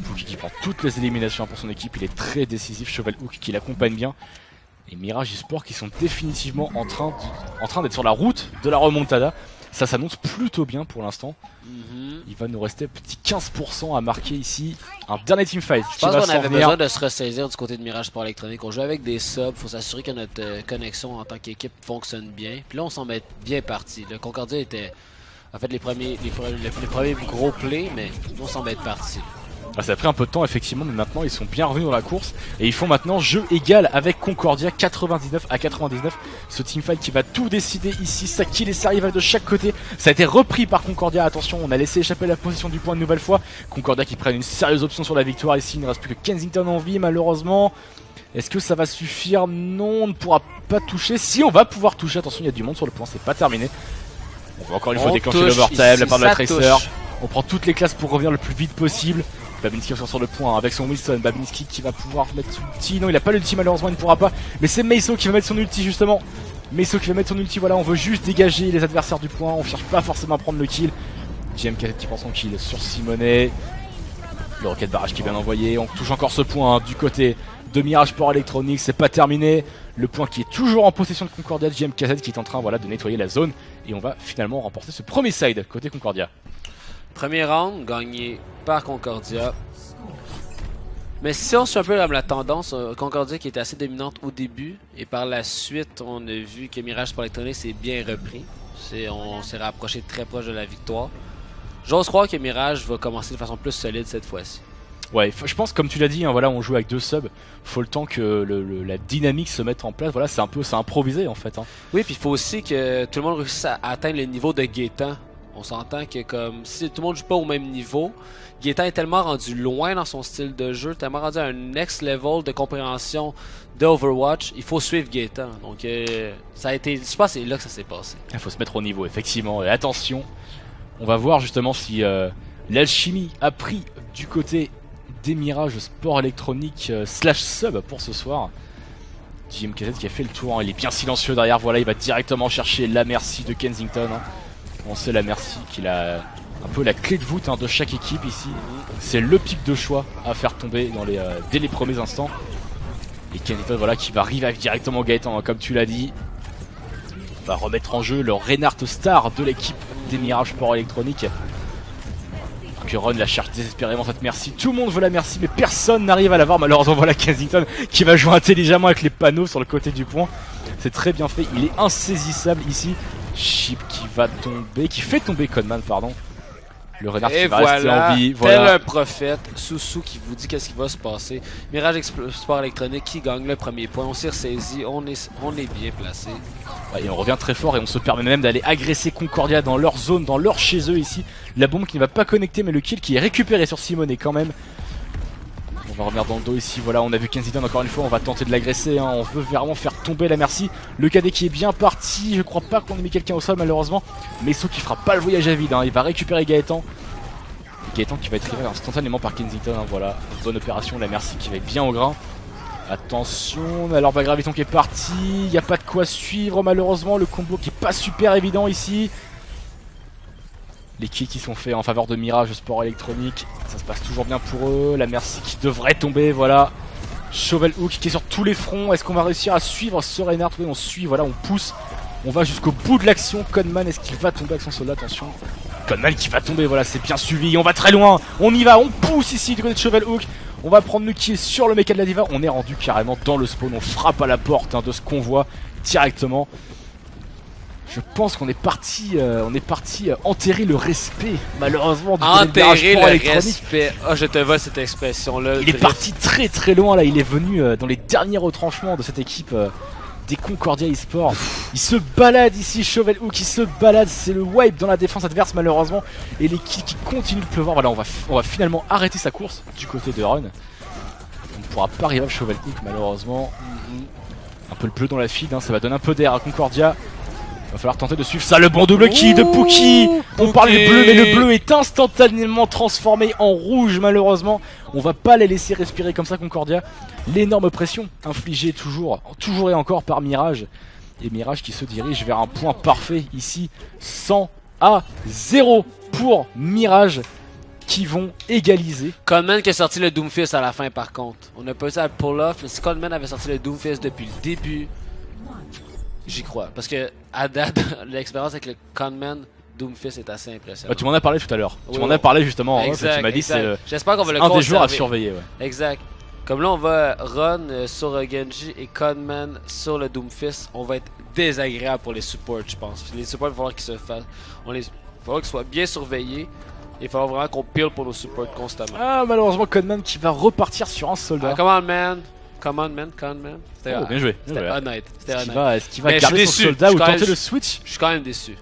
Pookie qui prend toutes les éliminations pour son équipe, il est très décisif, Chauvel Hook qui l'accompagne bien. Et Mirage Esports qui sont définitivement en train d'être sur la route de la remontada. Ça s'annonce plutôt bien pour l'instant. Il va nous rester un petit 15% à marquer ici. Un dernier teamfight qui va s'en venir. Je pense qu'on avait besoin de se ressaisir du côté de Mirage Sport Électronique. On joue avec des subs, il faut s'assurer que notre connexion en tant qu'équipe fonctionne bien. Puis là on semble être bien parti. Le Concordia était en fait les premiers gros plays, mais on semble être parti. Ça a pris un peu de temps effectivement, mais maintenant ils sont bien revenus dans la course et ils font maintenant jeu égal avec Concordia 99-99. Ce teamfight qui va tout décider ici, ça kill et ça arrive de chaque côté. Ça a été repris par Concordia, attention, on a laissé échapper la position du point une nouvelle fois. Concordia qui prennent une sérieuse option sur la victoire ici, il ne reste plus que Kensington en vie malheureusement. Est-ce que ça va suffire? Non, on ne pourra pas toucher. Si, on va pouvoir toucher, attention il y a du monde sur le point, c'est pas terminé. On va encore une fois déclencher l'overtime, la part de la Tracer. On prend toutes les classes pour revenir le plus vite possible. Babinski sur le point avec son Wilson. Babinski qui va pouvoir mettre son ulti. Non, il a pas l'ulti malheureusement, il ne pourra pas. Mais c'est Meiso qui va mettre son ulti justement. Meiso qui va mettre son ulti. Voilà, on veut juste dégager les adversaires du point. On cherche pas forcément à prendre le kill. JMK qui prend son kill sur Simonet. Le rocket barrage qui est bien envoyé. On touche encore ce point du côté de Mirage Sport Electronics. C'est pas terminé. Le point qui est toujours en possession de Concordia. JMK qui est en train voilà, de nettoyer la zone. Et on va finalement remporter ce premier side côté Concordia. Premier round gagné par Concordia. Mais si on suit un peu la tendance, Concordia qui était assez dominante au début et par la suite on a vu que Mirage Sport Electronics s'est bien repris. On s'est rapproché très proche de la victoire. J'ose croire que Mirage va commencer de façon plus solide cette fois-ci. Ouais, je pense comme tu l'as dit, hein, voilà, on joue avec deux subs. Faut le temps que la dynamique se mette en place. Voilà, c'est improvisé en fait. Hein. Oui, puis il faut aussi que tout le monde réussisse à atteindre le niveau de Gaétan. On s'entend que comme si tout le monde joue pas au même niveau, Gaétan est tellement rendu loin dans son style de jeu, tellement rendu à un next level de compréhension d'Overwatch, il faut suivre Gaétan. Donc ça a été, je pense que c'est là que ça s'est passé. Il faut se mettre au niveau effectivement. Et attention, on va voir justement si l'alchimie a pris du côté des Mirages Sport Électronique / sub pour ce soir. JMKZ qui a fait le tour, hein. Il est bien silencieux derrière, voilà, il va directement chercher la merci de Kensington. Hein. On sait la merci qu'il a un peu la clé de voûte de chaque équipe ici. C'est le pic de choix à faire tomber dès les premiers instants. Et Kensington voilà, qui va revive directement Gaétan, comme tu l'as dit. On va remettre en jeu le Reinhardt Star de l'équipe des Mirage Sport Électronique. Que Run la cherche désespérément cette merci. Tout le monde veut la merci mais personne n'arrive à l'avoir. Malheureusement voilà Kensington qui va jouer intelligemment avec les panneaux sur le côté du point. C'est très bien fait, il est insaisissable ici. Chip qui va tomber, qui fait tomber Conman, pardon. Le renard qui va rester en vie. Tel un prophète, Soussou qui vous dit qu'est-ce qui va se passer. Mirage Sport Électronique qui gagne le premier point. On s'est ressaisi, on est bien placé. Ouais, et on revient très fort et on se permet même d'aller agresser Concordia dans leur zone, dans leur chez eux ici. La bombe qui ne va pas connecter mais le kill qui est récupéré sur Simonet quand même. On va revenir dans le dos ici, voilà, on a vu Kensington encore une fois, on va tenter de l'agresser, hein. On veut vraiment faire tomber la Mercy. Le cadet qui est bien parti, je crois pas qu'on ait mis quelqu'un au sol malheureusement. Meso qui fera pas le voyage à vide, hein. Il va récupérer Gaëtan. Gaëtan qui va être rivé instantanément par Kensington, hein. Voilà, bonne opération, la Mercy qui va être bien au grain. Attention, alors Graviton qui est parti, il n'y a pas de quoi suivre malheureusement, le combo qui est pas super évident ici. Les kills qui sont faits en faveur de Mirage Sport Électronique, ça se passe toujours bien pour eux. La Mercy qui devrait tomber, voilà. Shovel Hook qui est sur tous les fronts. Est-ce qu'on va réussir à suivre ce Reinhardt? Oui, on suit, voilà, on pousse. On va jusqu'au bout de l'action. Conman, est-ce qu'il va tomber avec son soldat? Attention. Conman qui va tomber, voilà, c'est bien suivi. On va très loin, on y va, on pousse ici du côté de Shovel Hook. On va prendre le kill sur le mecha de la Diva. On est rendu carrément dans le spawn. On frappe à la porte, hein, de ce convoi directement. Je pense qu'on est parti, enterrer le respect, malheureusement, du enterrer le respect. Oh, je te vois cette expression-là. Il est parti très très loin là. Il est venu dans les derniers retranchements de cette équipe des Concordia eSports. Il se balade ici, Shovel Hook, il se balade. C'est le wipe dans la défense adverse malheureusement. Et les kills qui continuent de pleuvoir. Voilà, on va finalement arrêter sa course du côté de Run. On ne pourra pas arriver à Shovel Hook malheureusement. Un peu le bleu dans la feed, hein, ça va donner un peu d'air à Concordia. Va falloir tenter de suivre ça, le bon double kill de Pookie. On parle du bleu mais le bleu est instantanément transformé en rouge malheureusement. On va pas les laisser respirer comme ça Concordia. L'énorme pression infligée toujours et encore par Mirage. Et Mirage qui se dirige vers un point parfait ici. 100 à 0 pour Mirage qui vont égaliser. Conman qui a sorti le Doomfist à la fin par contre. On a pas eu ça à pull-off, mais si Conman avait sorti le Doomfist depuis le début, j'y crois. Parce que à date, l'expérience avec le Conman Doomfist est assez impressionnante. Tu m'en as parlé tout à l'heure. Oui, tu m'en as parlé justement. Exact, tu m'as dit c'est j'espère qu'on va le un des joueurs à conserver. surveiller. Ouais. Exact. Comme là on va run sur Genji et Conman sur le Doomfist, on va être désagréable pour les supports je pense. Les supports il va falloir qu'ils se fassent. Il va falloir qu'ils soient bien surveillés. Il va falloir vraiment qu'on pile pour nos supports constamment. Ah malheureusement Conman qui va repartir sur un soldat. Ah, come on man. Come on man, Conman. C'était bien joué. C'était honnête. Est-ce qu'il va garder son soldat ou tenter le switch? Je suis quand même déçu.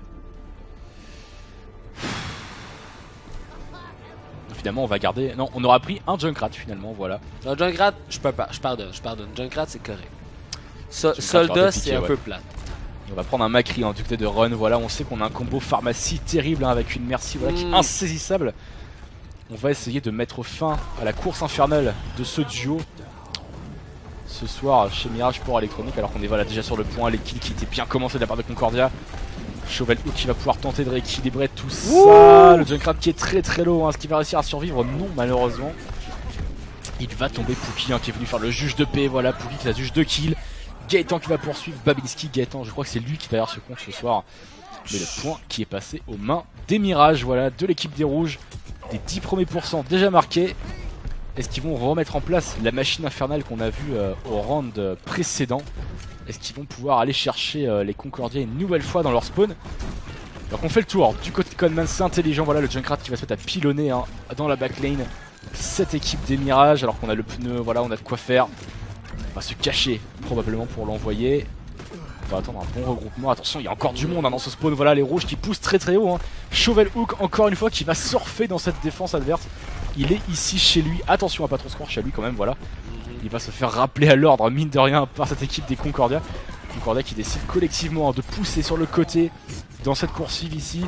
Finalement on va garder... Non, on aura pris un Junkrat finalement, voilà. Non, Junkrat, je pardonne. Junkrat c'est correct. Soldat c'est un peu plate. On va prendre un Macri du côté de Run, voilà, on sait qu'on a un combo pharmacie terrible avec une Mercy voilà, qui est insaisissable. On va essayer de mettre fin à la course infernale de ce duo ce soir chez Mirage Sport Électronique, alors qu'on est voilà, déjà sur le point, les kills qui étaient bien commencés de la part de Concordia. Shovel Hook qui va pouvoir tenter de rééquilibrer tout ça. Le Junkrat qui est très très low, est-ce qu'il va réussir à survivre? Non malheureusement. Il va tomber Pookie qui est venu faire le juge de paix, voilà, Pookie qui a juge de kill. Gaëtan qui va poursuivre Babinski. Gaëtan, je crois que c'est lui qui va derrière ce compte ce soir. Mais le point qui est passé aux mains des Mirages, voilà, de l'équipe des Rouges. Des 10 premiers pourcents déjà marqués. Est-ce qu'ils vont remettre en place la machine infernale qu'on a vue au round précédent? Est-ce qu'ils vont pouvoir aller chercher les Concordia une nouvelle fois dans leur spawn? Donc on fait le tour du côté de Conman, c'est intelligent, voilà le Junkrat qui va se mettre à pilonner dans la backlane cette équipe des Mirages alors qu'on a le pneu, voilà on a de quoi faire. On va se cacher probablement pour l'envoyer. On va attendre un bon regroupement. Attention, il y a encore du monde dans ce spawn. Voilà les rouges qui poussent très très haut. Shovel Hook encore une fois qui va surfer dans cette défense adverse. Il est ici chez lui. Attention à pas trop se croire chez lui quand même. Voilà. Il va se faire rappeler à l'ordre mine de rien par cette équipe des Concordia. Concordia qui décide collectivement de pousser sur le côté dans cette coursive ici.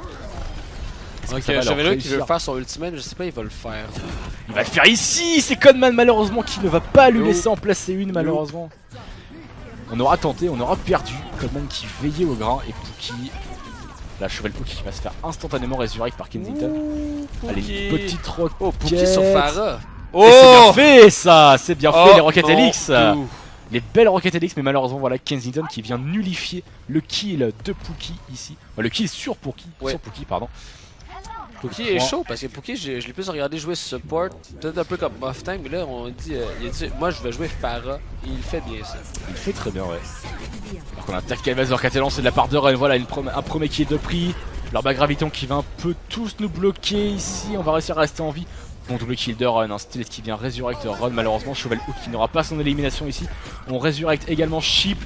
Ok, Shovel qui veut faire son ultimate, je sais pas, il va le faire. Il va le faire ici. C'est Conman malheureusement qui ne va pas lui laisser en placer une malheureusement. On aura tenté, on aura perdu. Conman qui veillait au grain et Pookie. La Shovel Pookie qui va se faire instantanément résurrect par Kensington. Allez, une petite roquette. Oh, Pookie sur Pharah. Oh, c'est bien fait ça. C'est bien fait les roquettes Helix. Les belles roquettes Helix, mais malheureusement voilà Kensington qui vient nullifier le kill de Pookie ici. Enfin, le kill sur Pookie, sur Pookie pardon. Pookie est chaud parce que Pookie, je l'ai plus regardé jouer support, peut-être un peu comme Off Time, mais là on dit, il a dit moi je vais jouer Pharah, et il fait bien ça. Il fait très bien, ouais. Alors qu'on attaque Calvazor qui a été lancé de la part de Run, voilà un premier kill de prix. Leur Graviton qui va un peu tous nous bloquer ici, on va réussir à rester en vie. Bon double kill de Run, Steelette qui vient résurrecte Run, malheureusement Shovel Hook qui n'aura pas son élimination ici. On résurrecte également Sheep,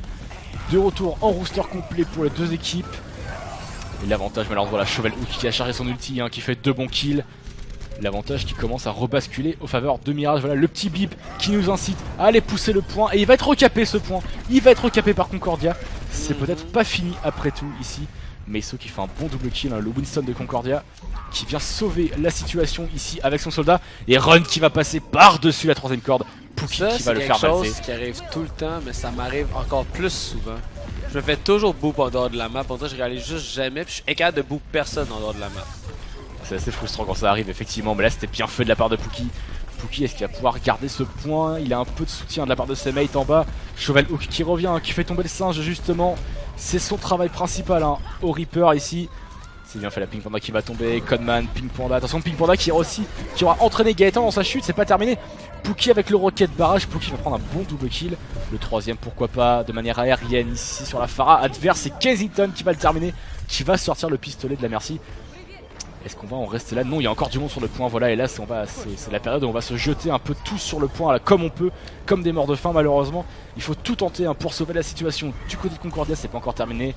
de retour en rooster complet pour les deux équipes. Et l'avantage malheureusement voilà Shovel Hook qui a chargé son ulti qui fait 2 bons kills. L'avantage qui commence à rebasculer au faveur de Mirage. Voilà le petit bip qui nous incite à aller pousser le point. Et il va être recapé ce point. Il va être recapé par Concordia. C'est peut-être pas fini après tout ici. Meiso qui fait un bon double kill, hein, le Winston de Concordia qui vient sauver la situation ici avec son soldat. Et Run qui va passer par-dessus la troisième corde. Pookie qui va le faire passer. C'est passer. quelque chose qui arrive tout le temps, mais ça m'arrive encore plus souvent. Je me fais toujours boop en dehors de la map. Pour ça, je réalise juste jamais. Puis je suis incapable de boop personne en dehors de la map. C'est assez frustrant quand ça arrive, effectivement. Mais là, c'était bien fait de la part de Pookie. Pookie, est-ce qu'il va pouvoir garder ce point? Il a un peu de soutien de la part de ses mates en bas. Shovel Hook qui revient, qui fait tomber le singe, justement. C'est son travail principal hein, au Reaper ici. C'est bien fait la Pink Panda qui va tomber. Codman, Pink Panda. Attention, Pink Panda qui aura entraîné Gaëtan dans sa chute. C'est pas terminé. Pookie avec le rocket barrage. Pookie va prendre un bon double kill. Le troisième, pourquoi pas, de manière aérienne ici sur la Pharah adverse. C'est Kensington qui va le terminer. Qui va sortir le pistolet de la Merci. Est-ce qu'on va en rester là? Non, il y a encore du monde sur le point, voilà, et là c'est la période où on va se jeter un peu tous sur le point, là, comme on peut, comme des morts de faim malheureusement. Il faut tout tenter hein, pour sauver la situation. Du côté de Concordia, c'est pas encore terminé.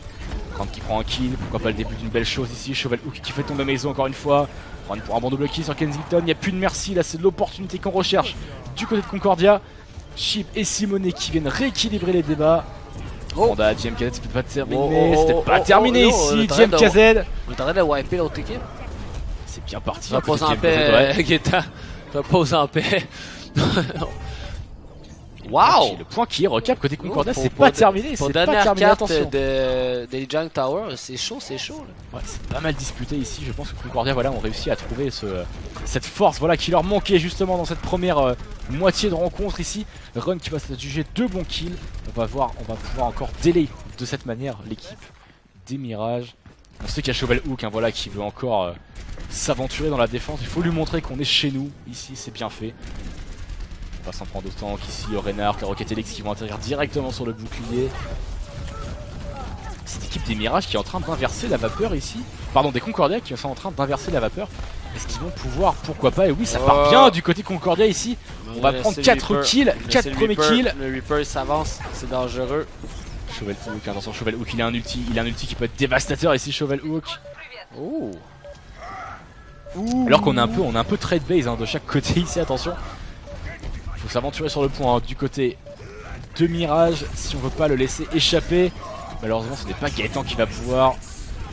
Rand qui prend un kill, pourquoi pas le début d'une belle chose ici. Shovel Hook qui fait tomber Meiso encore une fois. Rand pour un bon double kill sur Kensington, il n'y a plus de merci, là c'est de l'opportunité qu'on recherche. Du côté de Concordia, Chip et Simone qui viennent rééquilibrer les débats. Panda, JMKZ, c'était pas terminé, c'était pas terminé ici, JMKZ. On est en train de wiper l'autre équipe. C'est bien parti. Repose en paix, Guetta. Repose en paix. Waouh! Le point qui est recap côté Concordia, c'est pas terminé. Pour dernière carte des Junk Tower, c'est chaud là. Ouais, c'est pas mal disputé ici. Je pense que Concordia voilà, ont réussi à trouver cette force voilà, qui leur manquait justement dans cette première moitié de rencontre ici. Run qui va s'adjuger 2 bons kills. On va pouvoir encore délai de cette manière l'équipe des Mirages. On sait qu'il y a Shovel Hook hein, voilà, qui veut encore s'aventurer dans la défense. Il faut lui montrer qu'on est chez nous. Ici, c'est bien fait. On va s'en prendre autant qu'ici, Reinhardt, la Rocket Helix qui vont atterrir directement sur le bouclier. Cette équipe des Mirages qui est en train d'inverser la vapeur ici. Pardon, des Concordia qui sont en train d'inverser la vapeur. Est-ce qu'ils vont pouvoir? Pourquoi pas? Et oui, ça part bien du côté Concordia ici. On va prendre 4 kills, 4 premiers kills. Le Reaper s'avance, c'est dangereux. Shovel Hook, attention, Shovel Hook, il a un ulti qui peut être dévastateur ici, Shovel Hook. Oh. Alors qu'on a un peu trade base hein, de chaque côté ici, attention. Il faut s'aventurer sur le point hein, du côté de Mirage si on veut pas le laisser échapper. Malheureusement ce n'est pas Gaëtan qui va pouvoir.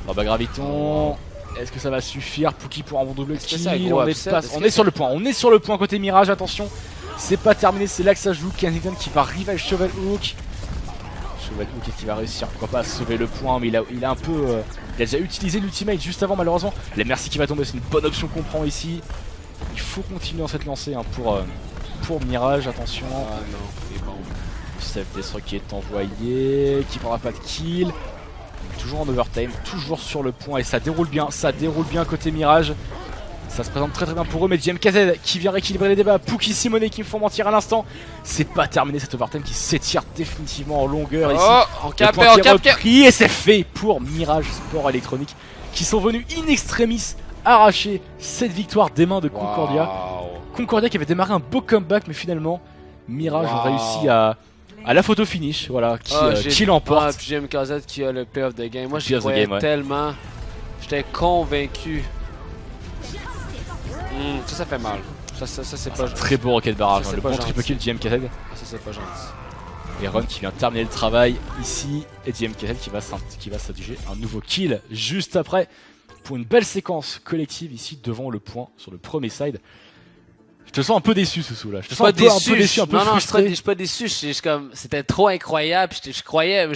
Oh bah Graviton, est-ce que ça va suffire? Pookie pour un bon double kill, on est sur le point côté Mirage, attention. C'est pas terminé, c'est là que ça joue. Kensington qui va rival Shovel Hook. Shovel Hook qui va réussir, pourquoi pas, à sauver le point, mais il a un peu... il a déjà utilisé l'ultimate juste avant malheureusement. La Merci qui va tomber, c'est une bonne option qu'on prend ici. Il faut continuer dans cette lancée hein, pour Mirage, attention. Ah non, c'est bon. Self-destruct qui est envoyé, qui prendra pas de kill. Toujours en overtime, toujours sur le point et ça déroule bien côté Mirage. Ça se présente très bien pour eux, mais JMKZ qui vient rééquilibrer les débats. Pookie, Simone qui me font mentir à l'instant. C'est pas terminé cet overtime qui s'étire définitivement en longueur ici. Oh, en cap, et c'est fait pour Mirage Sport Électronique qui sont venus in extremis arracher cette victoire des mains de Concordia. Wow. Concordia qui avait démarré un beau comeback, mais finalement Mirage a réussi à la photo finish, voilà, qui l'emporte. JMKZ qui a le play of the game. Moi j'y croyais tellement. J'étais convaincu. Ça fait mal. Ça c'est pas très beau rocket barrage, le bon triple kill de JMKZ. Ça c'est pas gentil. Et Ron qui vient terminer le travail ici. Et JMKZ qui va s'adjuger un nouveau kill juste après. Pour une belle séquence collective ici devant le point sur le premier side. Je te sens un peu déçu, Soussou, là. Je te sens un peu déçu, un peu frustré. Non, je suis pas déçu. C'était trop incroyable. Je croyais,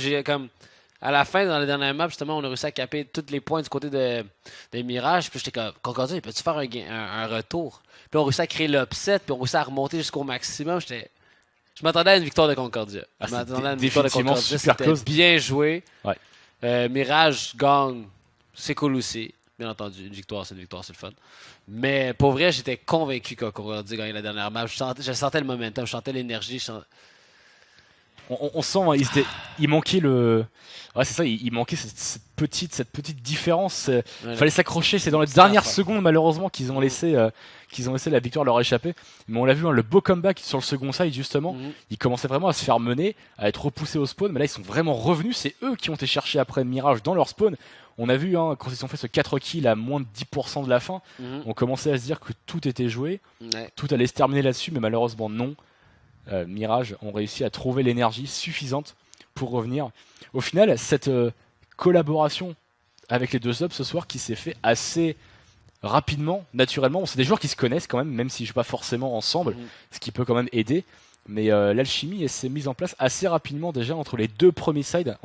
à la fin, dans la dernière map, justement, on a réussi à caper tous les points du côté des Mirages. Puis j'étais comme, Concordia, il peut-tu faire un retour? Puis on a réussi à créer l'upset, puis on a réussi à remonter jusqu'au maximum. Je m'attendais à une victoire de Concordia. Je m'attendais à une victoire de Concordia. C'était bien joué. Ouais. Mirage gagne, c'est cool aussi. Bien entendu, une victoire, c'est le fun. Mais pour vrai, j'étais convaincu que Concordia gagnait la dernière map. Je sentais le momentum, je sentais l'énergie. on sent, hein, il manquait le. Ouais, c'est ça, il manquait cette petite différence. Il fallait s'accrocher, c'est dans les dernières secondes malheureusement qu'ils ont laissé la victoire leur échapper. Mais on l'a vu, hein, le beau comeback sur le second side justement, ils commençaient vraiment à se faire mener, à être repoussés au spawn, mais là ils sont vraiment revenus, c'est eux qui ont été chercher après Mirage dans leur spawn. On a vu, hein, quand ils ont fait ce 4 kills à moins de 10% de la fin, on commençait à se dire que tout était joué, tout allait se terminer là-dessus, mais malheureusement non. Mirage ont réussi à trouver l'énergie suffisante pour revenir. Au final, cette collaboration avec les deux subs ce soir qui s'est fait assez rapidement, naturellement. C'est des joueurs qui se connaissent quand même s'ils jouent pas forcément ensemble, ce qui peut quand même aider. Mais l'alchimie s'est mise en place assez rapidement déjà entre les deux premiers sides.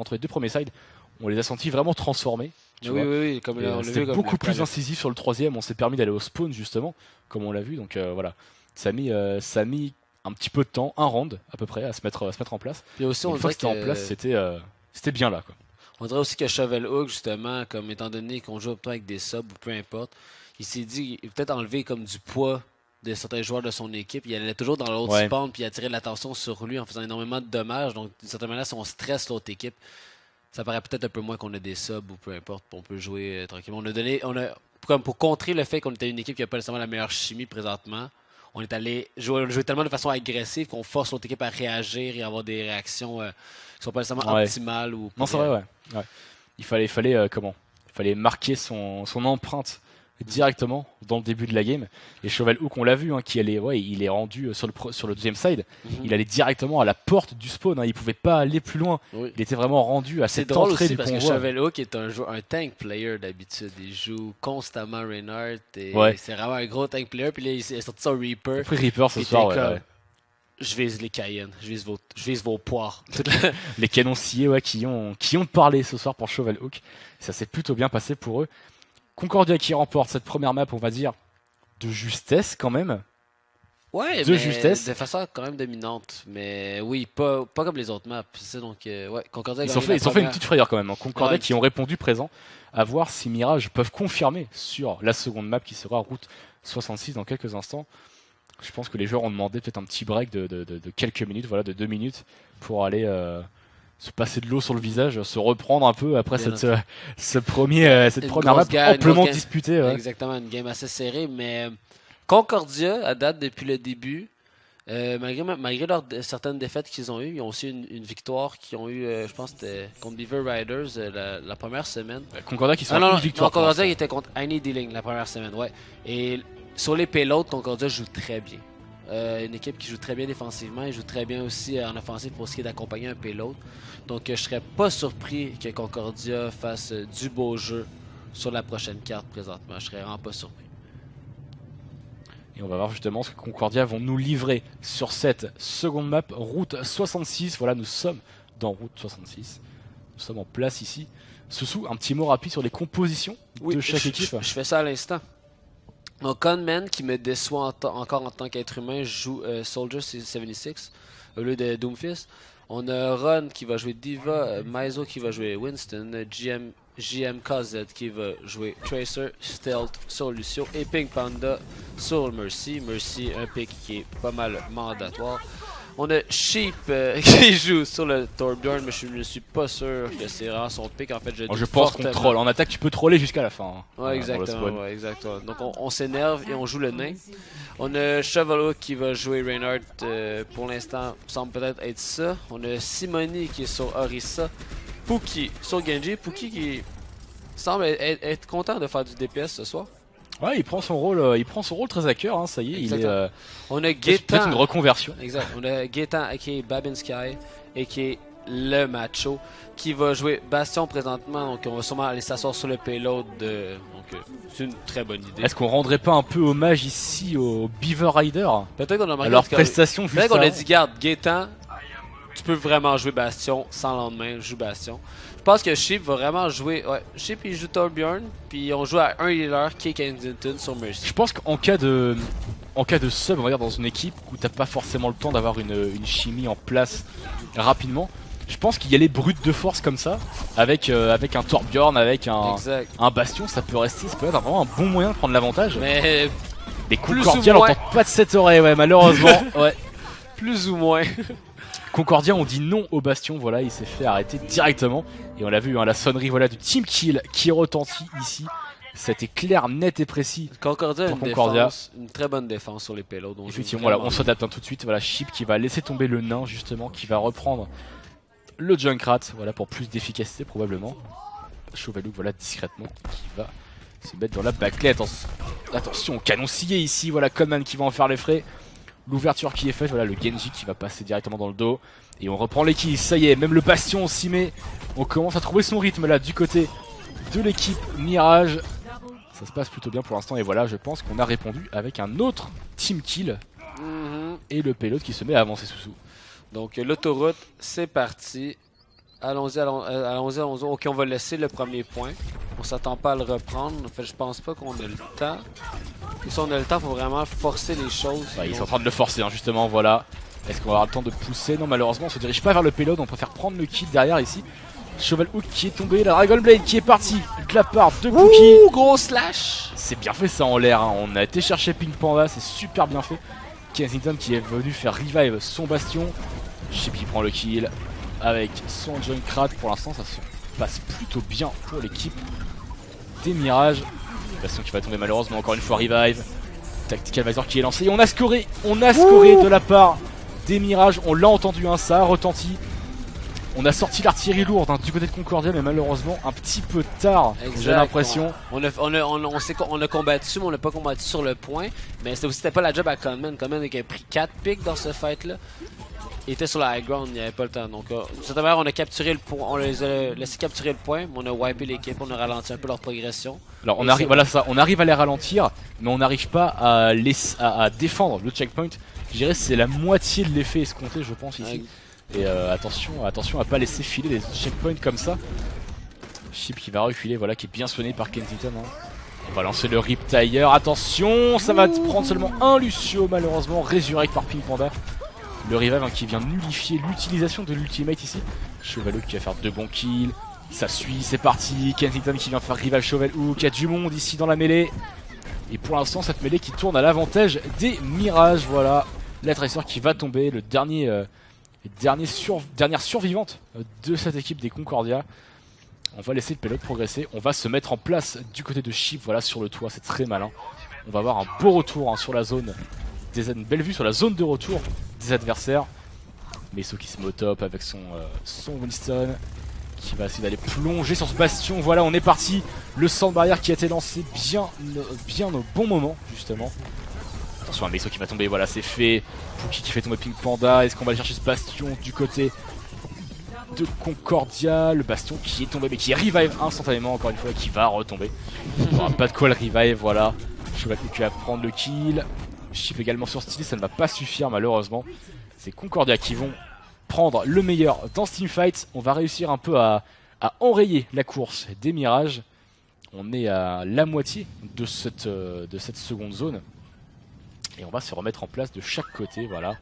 On les a sentis vraiment transformés. Oui, comme on l'a vu. C'était beaucoup plus incisif sur le troisième. On s'est permis d'aller au spawn justement, comme on l'a vu. Donc voilà, ça a mis un petit peu de temps, un round à peu près, à se mettre en place. Et aussi, une fois que c'était en place, c'était bien là, quoi. On dirait aussi que Shovel Hook, justement, comme étant donné qu'on joue avec des subs ou peu importe, il s'est dit il peut-être enlever comme du poids de certains joueurs de son équipe. Il allait toujours dans l'autre spawn puis il attirait l'attention sur lui en faisant énormément de dommages. Donc, d'une certaine manière, si on stresse l'autre équipe, ça paraît peut-être un peu moins qu'on a des subs ou peu importe, on peut jouer tranquillement. Comme pour contrer le fait qu'on était une équipe qui n'a pas nécessairement la meilleure chimie présentement, on est allé jouer tellement de façon agressive qu'on force l'autre équipe à réagir et avoir des réactions qui sont pas nécessairement optimales. Non, c'est vrai, ouais. Il fallait marquer son empreinte directement dans le début de la game. Et Shovel Hook, on l'a vu, hein, il est rendu sur le deuxième side. Il allait directement à la porte du spawn, hein, il pouvait pas aller plus loin. Il était vraiment rendu à cette entrée du convoi. C'est drôle aussi parce que Shovel Hook est un tank player d'habitude. Il joue constamment Reinhardt et c'est vraiment un gros tank player. Puis là, il est sorti son Reaper. Après Reaper ce soir, je vise les Cayennes, je vise vos poires. Les canons sciés qui ont parlé ce soir pour Shovel Hook. Ça s'est plutôt bien passé pour eux. Concordia qui remporte cette première map, on va dire, de justesse quand même. Ouais, de façon quand même dominante. Mais oui, pas comme les autres maps. C'est donc, Concordia ils ont fait une petite frayeur quand même. Hein. Concordia qui ont répondu présent, à voir si Mirage peuvent confirmer sur la seconde map qui sera Route 66 dans quelques instants. Je pense que les joueurs ont demandé peut-être un petit break de quelques minutes, de 2 minutes, pour aller se passer de l'eau sur le visage, se reprendre un peu après cette première map amplement disputée. Exactement, une game assez serrée, mais Concordia, à date depuis le début, malgré certaines défaites qu'ils ont eues, ils ont aussi une victoire qu'ils ont eu, je pense que c'était contre Beaver Riders la première semaine. Concordia qui sont une victoire. Concordia qui était contre Annie Dealing la première semaine, Et sur les payloads, Concordia joue très bien. Une équipe qui joue très bien défensivement et joue très bien aussi en offensive pour ce qui est d'accompagner un payload. Donc je serais pas surpris que Concordia fasse du beau jeu sur la prochaine carte présentement. Je serais vraiment pas surpris. Et on va voir justement ce que Concordia vont nous livrer sur cette seconde map, Route 66. Voilà, nous sommes dans Route 66. Nous sommes en place ici. Soussou, un petit mot rapide sur les compositions de chaque équipe. Je fais ça à l'instant. Donc, Conman, qui me déçoit encore en tant qu'être humain, joue Soldier 76 au lieu de Doomfist. On a Ron qui va jouer Diva, Maizo qui va jouer Winston, JM KZ qui va jouer Tracer, Stealth sur Lucio et Pink Panda sur Mercy. Mercy, un pick qui est pas mal mandatoire. On a Sheep qui joue sur le Torbjorn, mais je ne suis pas sûr que c'est vraiment son pick. En fait, je pense qu'on troll. En attaque, tu peux troller jusqu'à la fin. Exactement. Donc, on s'énerve et on joue le nain. On a Chevalo qui va jouer Reinhardt. Pour l'instant, semble peut-être être ça. On a Simoni qui est sur Orisa. Pookie sur Genji. Pookie qui semble être content de faire du DPS ce soir. Ouais, il prend son rôle très à cœur, hein, ça y est, on a Gaetan, peut-être une reconversion. Exact. On a Gaetan aka Babinski aka le macho qui va jouer Bastion présentement, donc on va sûrement aller s'asseoir sur le payload donc c'est une très bonne idée. Est-ce qu'on rendrait pas un peu hommage ici au Beaver Rider? Peut-être qu'on a marqué leur prestation juste peut-être qu'on a dit garde Gaetan, tu peux vraiment jouer Bastion sans lendemain, joue Bastion. Je pense que Sheep va vraiment jouer. Ouais, Sheep il joue Torbjorn, puis on joue à un healer, Kay Kensington sur Mercy. Je pense qu'en cas de sub, on va dire dans une équipe où t'as pas forcément le temps d'avoir une chimie en place rapidement, je pense qu'il y a les brutes de force comme ça, avec un Torbjorn, avec un Bastion, ça peut être vraiment un bon moyen de prendre l'avantage. Mais les coups cordiales, on n'entend pas de cette oreille, malheureusement. Plus ou moins. Concordia on dit non au bastion, voilà, il s'est fait arrêter directement. Et on l'a vu, hein, la sonnerie voilà, du team kill qui retentit ici. C'était clair, net et précis. Concordia a une très bonne défense sur les payloads. Effectivement, voilà, on s'adapte tout de suite. Voilà, Sheep qui va laisser tomber le nain justement, qui va reprendre le Junkrat, voilà, pour plus d'efficacité probablement. Chauvelou, voilà, discrètement, qui va se mettre dans la backlet. Attention, canon scié ici, voilà, Coleman qui va en faire les frais. L'ouverture qui est faite, voilà, le Genji qui va passer directement dans le dos. Et on reprend l'équipe, ça y est, même le bastion s'y met. On commence à trouver son rythme là, du côté de l'équipe Mirage. Ça se passe plutôt bien pour l'instant et voilà, je pense qu'on a répondu avec un autre team kill. Et le payload qui se met à avancer sous. Donc l'autoroute, c'est parti. Allons-y. Ok, on va laisser le premier point. On s'attend pas à le reprendre. En fait, je pense pas qu'on a le temps. Et si on a le temps, faut vraiment forcer les choses. Ouais, ils sont en train de le forcer, hein, justement, voilà. Est-ce qu'on va avoir le temps de pousser? Non, malheureusement, on se dirige pas vers le payload. On préfère prendre le kill derrière ici. Chevalhook qui est tombé, la Dragon Blade qui est partie de la part de Cookie. Ouh, gros slash. C'est bien fait ça en l'air, hein. On a été chercher Pink Panda, c'est super bien fait. Kensington qui est venu faire revive son bastion. Sheep qui prend le kill avec son Junkrat. Pour l'instant ça se passe plutôt bien pour l'équipe des Mirages. Bastion qui va tomber malheureusement, encore une fois revive. Tactical Visor qui est lancé et on a scoré de la part des Mirages. On l'a entendu, hein, ça a retenti. On a sorti l'artillerie lourde, hein, du côté de Concordia, mais malheureusement un petit peu tard, j'ai l'impression. On a combattu, mais on n'a pas combattu sur le point. Mais c'était pas la job à Coleman. Coleman a pris 4 pics dans ce fight-là. Il était sur la high ground, il n'y avait pas le temps. Donc, de cette manière, on a capturé le point, on les a laissé capturer le point, mais on a wipé l'équipe, on a ralenti un peu leur progression. Alors, on arrive à les ralentir, mais on n'arrive pas à défendre le checkpoint. Je dirais que c'est la moitié de l'effet escompté, je pense, ici. Et attention à pas laisser filer les checkpoints comme ça. Sheep qui va reculer, voilà, qui est bien soigné par Kensington. Hein. On va lancer le Riptire, attention, ça va prendre seulement un Lucio malheureusement, résurrect par Pink Panda. Le revive, hein, qui vient nullifier l'utilisation de l'ultimate ici. Chevalhook qui va faire 2 bons kills, ça suit, c'est parti. Kensington qui vient faire rival Chevalhook, il y a du monde ici dans la mêlée. Et pour l'instant cette mêlée qui tourne à l'avantage des Mirages, voilà. La Tracer qui va tomber, le dernière survivante de cette équipe des Concordia. On va laisser le payload progresser. On va se mettre en place du côté de Sheep, voilà, sur le toit, c'est très malin. On va avoir un beau retour, hein, sur la zone, une belle vue sur la zone de retour des adversaires. Meso qui se met au top avec son Winston, qui va essayer d'aller plonger sur ce bastion. Voilà, on est parti. Le centre barrière qui a été lancé bien au bon moment, justement. Attention à Meso qui va tomber, voilà, c'est fait. Pookie qui fait tomber Pink Panda. Est-ce qu'on va aller chercher ce bastion du côté de Concordia? Le bastion qui est tombé, mais qui revive instantanément, encore une fois, qui va retomber. On aura pas de quoi le revive, voilà. Chevalhook qui va prendre le kill. Sheep également sur style, ça ne va pas suffire malheureusement. C'est Concordia qui vont prendre le meilleur dans ce teamfight. On va réussir un peu à enrayer la course des Mirages. On est à la moitié de cette seconde zone. Et on va se remettre en place de chaque côté, voilà.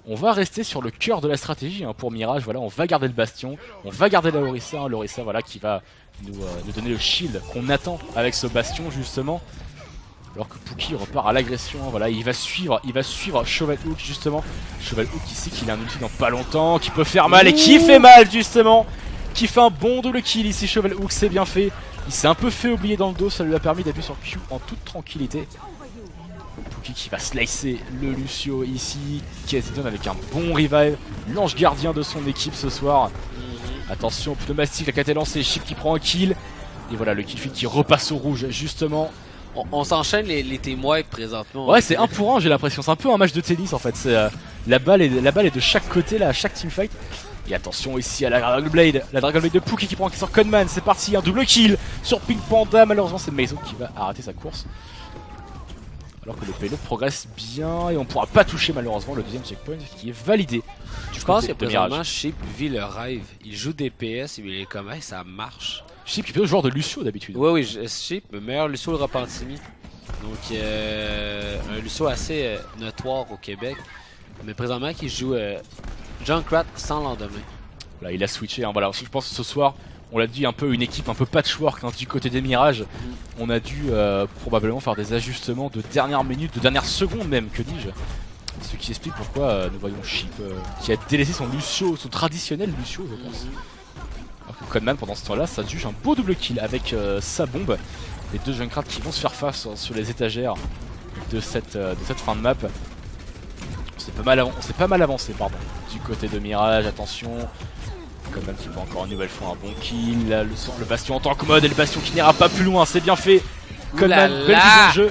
On va rester sur le cœur de la stratégie, hein, pour Mirage, voilà. On va garder le bastion, on va garder la Orisa, hein, l'Orisa, voilà, qui va nous donner le shield qu'on attend avec ce bastion justement. Alors que Pookie repart à l'agression, voilà, il va suivre Chevalhook justement. Chevalhook qui sait qu'il a un ulti dans pas longtemps, qui peut faire mal et qui fait mal justement. Qui fait un bon double kill ici, Chevalhook, c'est bien fait. Il s'est un peu fait oublier dans le dos, ça lui a permis d'appuyer sur Q en toute tranquillité. Pookie qui va slicer le Lucio ici, Kensington avec un bon revive, l'ange gardien de son équipe ce soir. Attention, pneumatique, la quête est lancée, Sheep qui prend un kill. Et voilà, le kill feed qui repasse au rouge justement. On s'enchaîne les team wipe présentement. Ouais, c'est 1 pour 1, j'ai l'impression. C'est un peu un match de tennis en fait. La balle est de chaque côté là, à chaque teamfight. Et attention ici à la Dragon Blade de Pookie qui prend sur Conman. C'est parti, un double kill sur Pink Panda. Malheureusement, c'est Meso qui va arrêter sa course. Alors que le payload progresse bien et on pourra pas toucher malheureusement le deuxième checkpoint qui est validé. Je pense que présentement, Sheep vit le rêve. Il joue DPS et il est comme ça marche. Sheep qui est plutôt le joueur de Lucio d'habitude. Oui, Sheep, le meilleur Lucio le Repentigny. Donc, un Lucio assez notoire au Québec. Mais présentement, qui joue Junkrat sans lendemain. Là, il a switché. Hein, voilà. Je pense que ce soir, on l'a dit, un peu une équipe un peu patchwork, hein, du côté des Mirages. On a dû probablement faire des ajustements de dernière minute, de dernière seconde même, que dis-je. Ce qui explique pourquoi nous voyons Sheep qui a délaissé son Lucio, son traditionnel Lucio je pense. Alors que Conman pendant ce temps là ça juge un beau double kill avec sa bombe. Les deux Junkrat qui vont se faire face sur les étagères de cette fin de map. On s'est pas mal avancé pardon. Du côté de Mirage, attention. Conman qui prend encore une nouvelle fois un bon kill. Là, le bastion en tant que mode et le bastion qui n'ira pas plus loin, c'est bien fait. Conman, belle vision de jeu.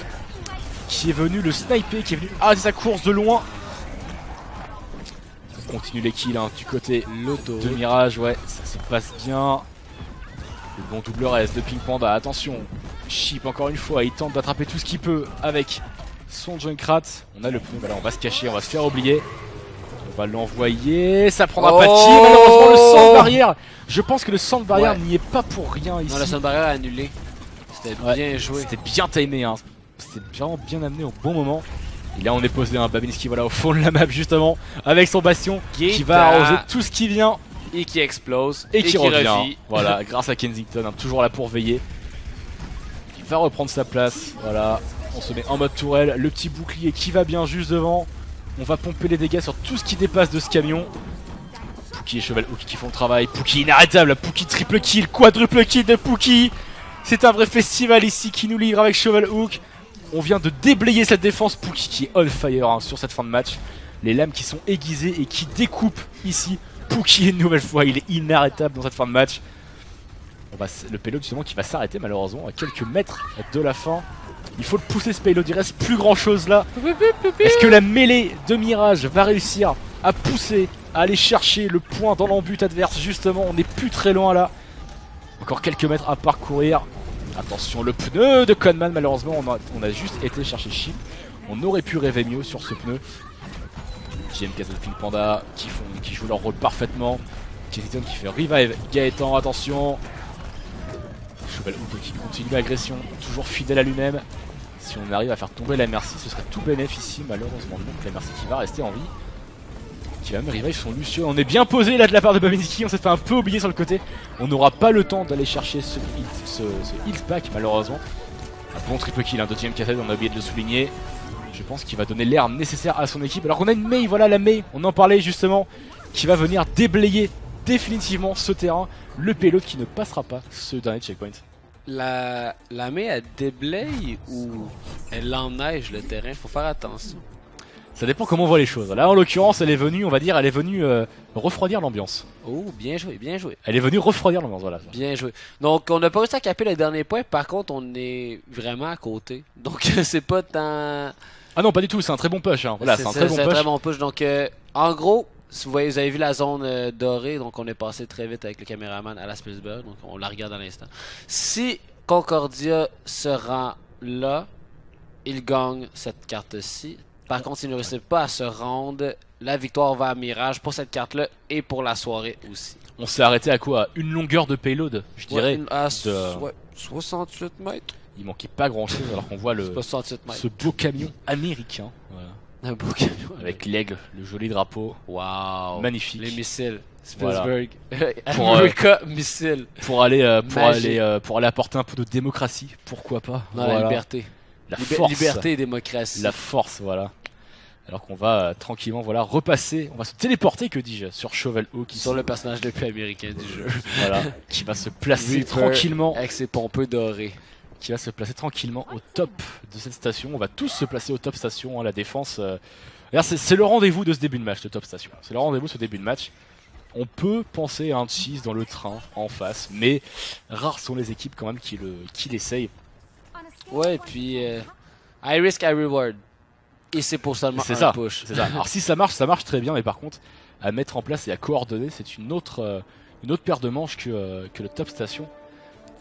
Qui est venu le sniper, qui est venu arrêter sa course de loin. On continue les kills hein, du côté de Mirage, ouais, ça se passe bien. Le bon double reste de Pink Panda, attention. Sheep encore une fois, il tente d'attraper tout ce qu'il peut avec son Junkrat. On a le pneu, voilà, on va se cacher, on va se faire oublier. On va l'envoyer, ça prendra pas de kill, malheureusement le centre barrière. Je pense que le centre barrière n'y est pas pour rien ici. Non, le centre barrière a annulé. C'était bien joué. C'était bien timé, hein. C'était vraiment bien amené au bon moment. Et là on est posé un Babinski voilà au fond de la map justement avec son bastion qui va arroser tout ce qui vient et qui explose et qui revient. Voilà, grâce à Kensington, hein, toujours là pour veiller. Il va reprendre sa place. Voilà, on se met en mode tourelle. Le petit bouclier qui va bien juste devant. On va pomper les dégâts sur tout ce qui dépasse de ce camion. Pookie et Cheval Hook qui font le travail. Pookie inarrêtable, Pookie triple kill, quadruple kill de Pookie. C'est un vrai festival ici qui nous livre avec Cheval Hook. On vient de déblayer cette défense, Pookie qui est on fire hein, sur cette fin de match. Les lames qui sont aiguisées et qui découpent ici. Pookie une nouvelle fois, il est inarrêtable dans cette fin de match. Le payload justement qui va s'arrêter malheureusement à quelques mètres de la fin. Il faut le pousser ce payload, il reste plus grand chose là. Est-ce que la mêlée de Mirage va réussir à pousser, à aller chercher le point dans l'embut adverse justement? On n'est plus très loin là. Encore quelques mètres à parcourir. Attention le pneu de Conman, malheureusement on a juste été chercher Sheep. On aurait pu rêver mieux sur ce pneu. JMK de Pink Panda qui jouent leur rôle parfaitement. Kensington qui fait revive Gaëtan, attention. Cheval Hook qui continue l'agression, toujours fidèle à lui-même. Si on arrive à faire tomber la Mercy, ce serait tout bénéf ici, malheureusement donc la Mercy qui va rester en vie. Qui va même revive son Lucio. On est bien posé là de la part de Babinski, on s'est fait un peu oublier sur le côté. On n'aura pas le temps d'aller chercher ce heal pack malheureusement. Un bon triple kill, un deuxième cassette, on a oublié de le souligner. Je pense qu'il va donner l'air nécessaire à son équipe. Alors qu'on a une Mei, voilà la Mei, on en parlait justement, qui va venir déblayer définitivement ce terrain. Le payload qui ne passera pas ce dernier checkpoint. La Mei elle déblaye ou elle enneige le terrain, faut faire attention. Ça dépend comment on voit les choses. Là en l'occurrence elle est venue, on va dire, elle est venue refroidir l'ambiance. Oh bien joué, bien joué. Elle est venue refroidir l'ambiance, voilà. Bien joué. Donc on n'a pas réussi à caper le dernier point, par contre on est vraiment à côté. Donc c'est pas tant... Ah non pas du tout, c'est un très bon push hein. Voilà, c'est un très bon push. Donc en gros, si vous avez vu la zone dorée, donc on est passé très vite avec le caméraman à la Spilsberg, donc on la regarde à l'instant. Si Concordia se rend là, il gagne cette carte-ci. Par contre, s'il ne réussit pas à se rendre, la victoire va à Mirage pour cette carte-là et pour la soirée aussi. On s'est arrêté à quoi? Une longueur de payload, je dirais. À 68 mètres. Il manquait pas grand-chose alors qu'on voit ce beau camion américain. Voilà. Un beau camion. Avec l'aigle, le joli drapeau. Waouh. Magnifique. Les missiles. Spilsberg. Voilà. America missile. Pour aller apporter un peu de démocratie, pourquoi pas. Non, voilà. La liberté. La force. Liberté et démocratie. La force, voilà. Alors qu'on va tranquillement repasser, on va se téléporter, que dis-je, sur Cheval Hook. Sur le personnage le plus américain du jeu. Voilà, qui va se placer tranquillement. Avec ses pompeux dorés. Qui va se placer tranquillement au top de cette station. On va tous se placer au top station, hein, la défense. C'est le rendez-vous de ce début de match, le top station. C'est le rendez-vous de ce début de match. On peut penser à un cheese dans le train en face, mais rares sont les équipes quand même qui l'essayent. Ouais, et puis I risk, I reward. Et c'est pour seulement un push. C'est ça. Alors si ça marche très bien, mais par contre, à mettre en place et à coordonner, c'est une autre paire de manches que le top station.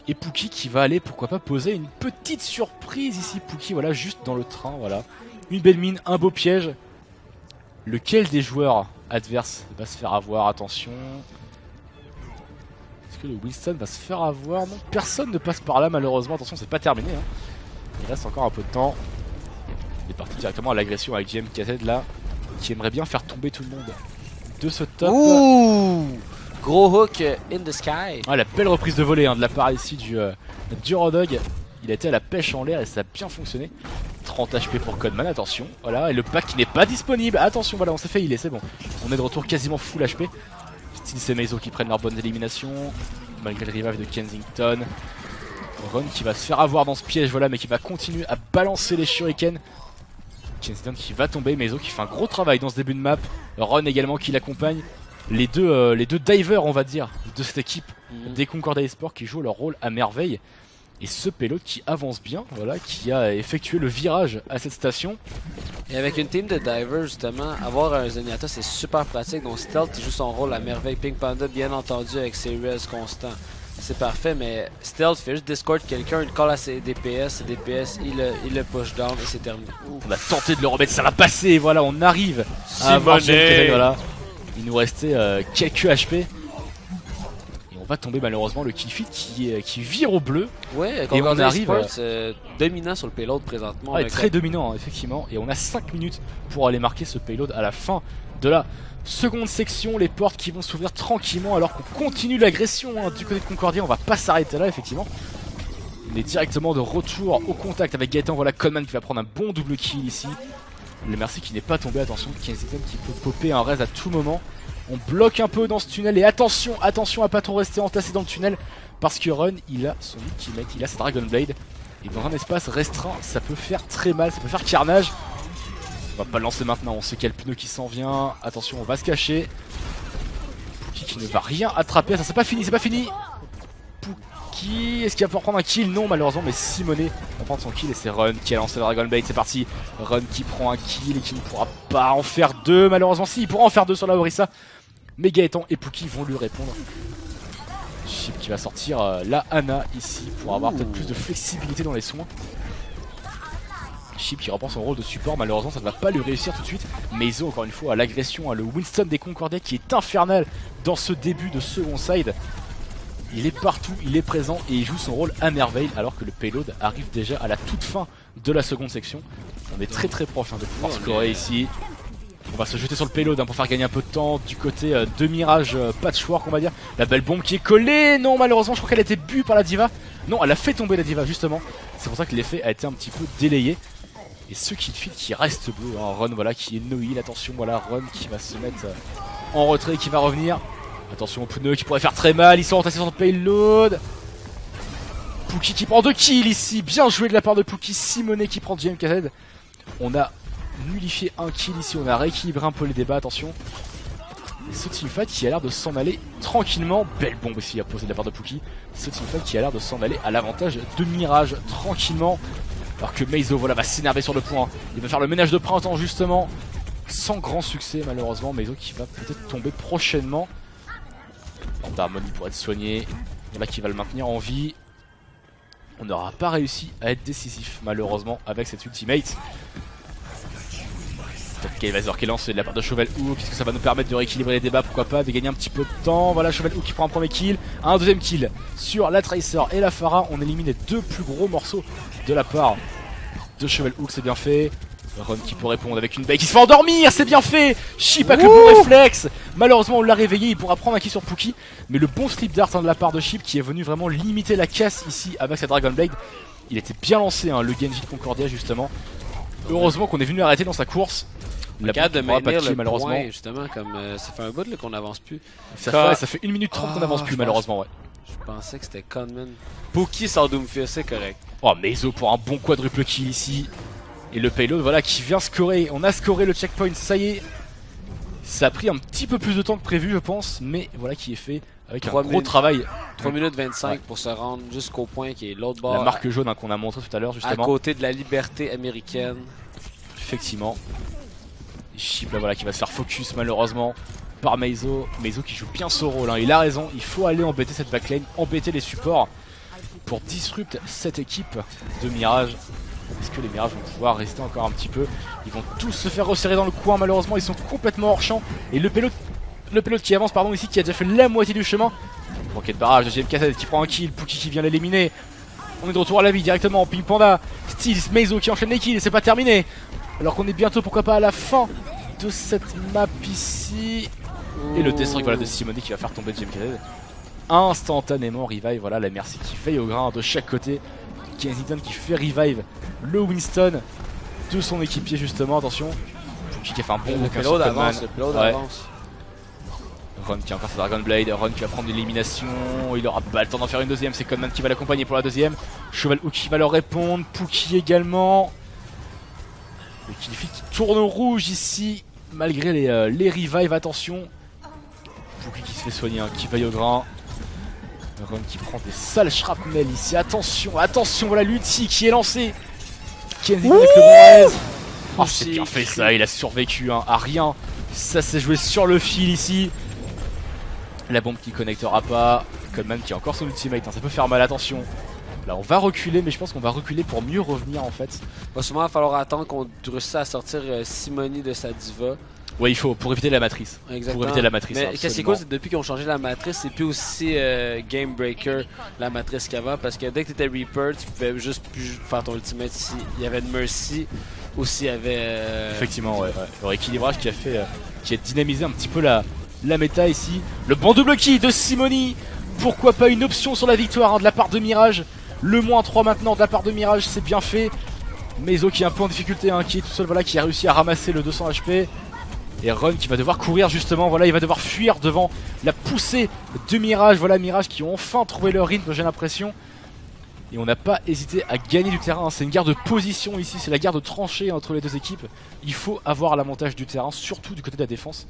Et Pookie qui va aller, pourquoi pas, poser une petite surprise ici. Pookie, voilà, juste dans le train, voilà. Une belle mine, un beau piège. Lequel des joueurs adverses va se faire avoir? Attention. Est-ce que le Winston va se faire avoir? Non, personne ne passe par là malheureusement. Attention, c'est pas terminé. Hein. Il reste encore un peu de temps. Il est parti directement à l'agression avec JMKZ là, qui aimerait bien faire tomber tout le monde de ce top. Ouh, gros hook in the sky. Ah, la belle reprise de volée hein, de la part ici du Rodog. Il a été à la pêche en l'air et ça a bien fonctionné. 30 HP pour Codman, attention. Voilà, et le pack qui n'est pas disponible. Attention, voilà, on s'est fait healer, c'est bon. On est de retour quasiment full HP. Styles et Meizo qui prennent leur bonne élimination. Malgré le revive de Kensington. Ron qui va se faire avoir dans ce piège, voilà, mais qui va continuer à balancer les shurikens. Kensington qui va tomber, Meizo qui fait un gros travail dans ce début de map. Ron également qui l'accompagne. Les deux divers, on va dire, de cette équipe des Concordia Esports qui jouent leur rôle à merveille. Et ce payload qui avance bien, voilà, qui a effectué le virage à cette station. Et avec une team de divers, justement, avoir un Zenyatta c'est super pratique. Donc Stealth il joue son rôle à merveille. Pink Panda, bien entendu, avec ses res constants. C'est parfait, mais Stealth fait juste discord quelqu'un, il colle à ses DPS, il le push down et c'est terminé. On a tenté de le remettre, ça va passer, voilà, on arrive à avoir voilà. Il nous restait quelques HP. Va tomber malheureusement le kill feed qui vire au bleu. Ouais, et on arrive dominant sur le payload présentement. Ouais, très dominant effectivement. Et on a 5 minutes pour aller marquer ce payload à la fin de la seconde section. Les portes qui vont s'ouvrir tranquillement alors qu'on continue l'agression du côté de Concordia. On va pas s'arrêter là effectivement. On est directement de retour au contact avec Gaëtan. Voilà Coleman qui va prendre un bon double kill ici. Le Mercy qui n'est pas tombé, attention, Kensington qui peut popper un raise à tout moment. On bloque un peu dans ce tunnel et attention à pas trop rester entassé dans le tunnel parce que Ron il a son ultimate, il a sa Dragon Blade et dans un espace restreint ça peut faire très mal, ça peut faire carnage. On va pas le lancer maintenant, on sait qu'il y a le pneu qui s'en vient, attention on va se cacher. Pookie qui ne va rien attraper, ça c'est pas fini, Pookie, est-ce qu'il va pouvoir prendre un kill? Non malheureusement, mais Simonet va prendre son kill et c'est Ron qui a lancé la Dragon Blade, c'est parti. Ron qui prend un kill et qui ne pourra pas en faire deux malheureusement, si il pourra en faire deux sur la Orisa. Mais Gaëtan et Pookie vont lui répondre. Chip qui va sortir la Ana ici pour avoir peut-être plus de flexibilité dans les soins. Chip qui reprend son rôle de support, malheureusement ça ne va pas lui réussir tout de suite. Meizo encore une fois à l'agression, le Winston des Concordia qui est infernal dans ce début de second side. Il est partout, il est présent et il joue son rôle à merveille alors que le payload arrive déjà à la toute fin de la seconde section. On est très proche de pouvoir scorer ici. On va se jeter sur le payload pour faire gagner un peu de temps du côté de Mirage Patchwork on va dire. La belle bombe qui est collée, non malheureusement je crois qu'elle a été bue par la diva. Non elle a fait tomber la diva justement. C'est pour ça que l'effet a été un petit peu délayé. Et ce kill feed qui reste bleu, Ron voilà qui est no heal, attention voilà Ron qui va se mettre en retrait, qui va revenir. Attention au pneu qui pourrait faire très mal, ils sont entassés sur le payload. Pookie qui prend 2 kills ici, bien joué de la part de Pookie. Simonet qui prend JMKZ. On a nullifié un kill ici, on a rééquilibré un peu les débats, attention. Et ce teamfight qui a l'air de s'en aller tranquillement. Belle bombe aussi à poser de la part de Pookie. Ce teamfight qui a l'air de s'en aller à l'avantage de Mirage tranquillement. Alors que Meizo voilà, va s'énerver sur le point. Il va faire le ménage de printemps justement. Sans grand succès malheureusement. Meizo qui va peut-être tomber prochainement. D'harmonie pour être soigné. Voilà qui va le maintenir en vie. On n'aura pas réussi à être décisif malheureusement avec cette ultimate. Kaivazer qui est lancé de la part de Cheval Hook. Est-ce que ça va nous permettre de rééquilibrer les débats? Pourquoi pas, de gagner un petit peu de temps. Voilà Cheval Hook qui prend un premier kill, un deuxième kill sur la Tracer et la Pharah. On élimine les deux plus gros morceaux de la part de Cheval Hook, c'est bien fait. Ron qui peut répondre avec une baie qui se fait endormir, c'est bien fait. Chip avec le bon réflexe. Malheureusement on l'a réveillé, il pourra prendre un kill sur Pookie. Mais le bon slip dart de la part de Chip qui est venu vraiment limiter la casse ici avec sa Dragon Blade. Il était bien lancé le Genji de Concordia justement. Heureusement qu'on est venu l'arrêter dans sa course. La carte de maintenir le malheureusement point, justement comme ça fait un bout qu'on n'avance plus. Ça fait 1 minute 30 qu'on n'avance plus malheureusement ouais. Je pensais que c'était Conman. Pookie sans Doomfist, c'est correct. Oh Meizo pour un bon quadruple kill ici. Et le payload voilà qui vient scorer. On a scoré le checkpoint, ça y est. Ça a pris un petit peu plus de temps que prévu je pense. Mais voilà qui est fait avec un gros travail. 3 minutes 25 pour se rendre jusqu'au point qui est l'autre bord. La marque jaune qu'on a montré tout à l'heure justement. À côté de la liberté américaine. Effectivement. Chip là voilà qui va se faire focus malheureusement par Meizo. Meizo qui joue bien ce rôle, il a raison, il faut aller embêter cette backlane, embêter les supports pour disrupt cette équipe de Mirage. Est-ce que les Mirages vont pouvoir rester encore un petit peu? Ils vont tous se faire resserrer dans le coin malheureusement, ils sont complètement hors champ. Et le payload qui avance pardon ici qui a déjà fait la moitié du chemin. Rocket barrage de JMKZ qui prend un kill, Pookie qui vient l'éliminer. On est de retour à la vie directement, Pink Panda, Styles, Meizo qui enchaîne les kills et c'est pas terminé. Alors qu'on est bientôt pourquoi pas à la fin de cette map ici. Et le destruct voilà, de Simonet qui va faire tomber JMKZ. Instantanément revive, voilà la Mercy qui veille au grain de chaque côté. Kensington qui fait revive le Winston. de son équipier justement, attention. Puki qui a fait un bon Le hook payload sur Codman. avance, le payload avance. Ron qui a encore sa Dragon Blade, Ron qui va prendre l'élimination, il aura pas le temps d'en faire une deuxième, c'est Codman qui va l'accompagner pour la deuxième. Cheval Hook qui va leur répondre, Puki également. Le Killfield qui tourne au rouge ici, malgré les revives, attention. Puki qui se fait soigner, qui vaille au grain. Ron qui prend des sales shrapnel ici, attention, voilà l'ulti qui est lancé. Kenzie avec le bon raise. Oh, c'est bien fait ça, il a survécu à rien. Ça s'est joué sur le fil ici. La bombe qui connectera pas. Codman qui a encore son ultimate, ça peut faire mal, attention. Là on va reculer, mais je pense qu'on va reculer pour mieux revenir en fait. Va sûrement falloir attendre qu'on réussisse à sortir Simony de sa diva. Ouais, il faut, pour éviter la matrice. Exactement. Pour éviter la matrice. Mais qu'est-ce qui est cool, c'est que depuis qu'ils ont changé la matrice, c'est plus aussi Game Breaker la matrice qu'avant. Parce que dès que tu étais Reaper, tu pouvais juste plus faire ton ultimate si il y avait de Mercy ou s'il y avait. Effectivement, ouais. Le rééquilibrage qui a fait. Qui a dynamisé un petit peu la méta ici. Le bon double kill de Simony. Pourquoi pas une option sur la victoire de la part de Mirage. Le -3 maintenant de la part de Mirage, c'est bien fait. Meizo qui est un peu en difficulté, qui est tout seul, voilà, qui a réussi à ramasser le 200 HP. Et Ron qui va devoir courir justement, voilà, il va devoir fuir devant la poussée de Mirage. Voilà, Mirage qui ont enfin trouvé leur rythme, j'ai l'impression. Et on n'a pas hésité à gagner du terrain, c'est une guerre de position ici, c'est la guerre de tranchée entre les deux équipes. Il faut avoir l'avantage du terrain, surtout du côté de la défense,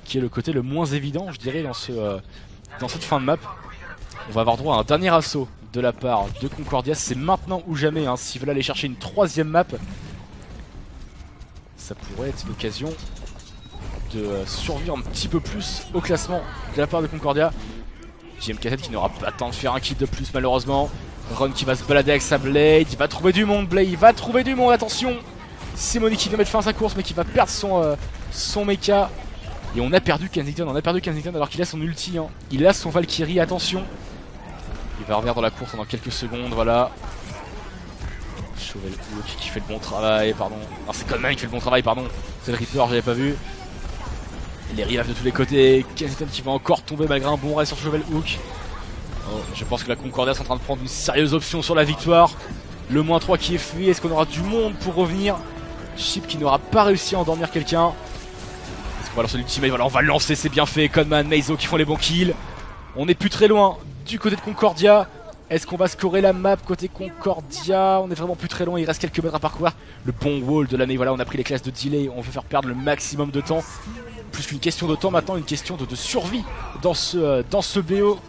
qui est le côté le moins évident, je dirais, dans cette fin de map. On va avoir droit à un dernier assaut de la part de Concordia, c'est maintenant ou jamais, s'ils veulent aller chercher une troisième map. Ça pourrait être l'occasion de survivre un petit peu plus au classement de la part de Concordia. JMK7 qui n'aura pas le temps de faire un kill de plus malheureusement. Ron qui va se balader avec sa Blade, il va trouver du monde, Blade, il va trouver du monde, attention. Simony qui vient mettre fin à sa course mais qui va perdre son mecha. Et on a perdu Kensington, alors qu'il a son ulti, il a son Valkyrie, attention. Il va revenir dans la course dans quelques secondes, voilà. Chauvel qui fait le bon travail, pardon. Non, c'est Codman qui fait le bon travail, pardon. C'est le Reaper, j'avais pas vu. Les revives de tous les côtés, Kensington qui va encore tomber malgré un bon raid sur Shovel Hook. Oh, je pense que la Concordia est en train de prendre une sérieuse option sur la victoire. Le -3 qui est fui, est-ce qu'on aura du monde pour revenir? Chip qui n'aura pas réussi à endormir quelqu'un. Est-ce qu'on va lancer l'ultimate? Voilà, on va le lancer, c'est bien fait. Codman, Meizo qui font les bons kills. On n'est plus très loin du côté de Concordia. Est-ce qu'on va scorer la map côté Concordia? On est vraiment plus très loin, il reste quelques mètres à parcourir. Le bon wall de l'année, voilà, on a pris les classes de delay, on veut faire perdre le maximum de temps. Plus qu'une question de temps maintenant, une question de survie dans ce BO.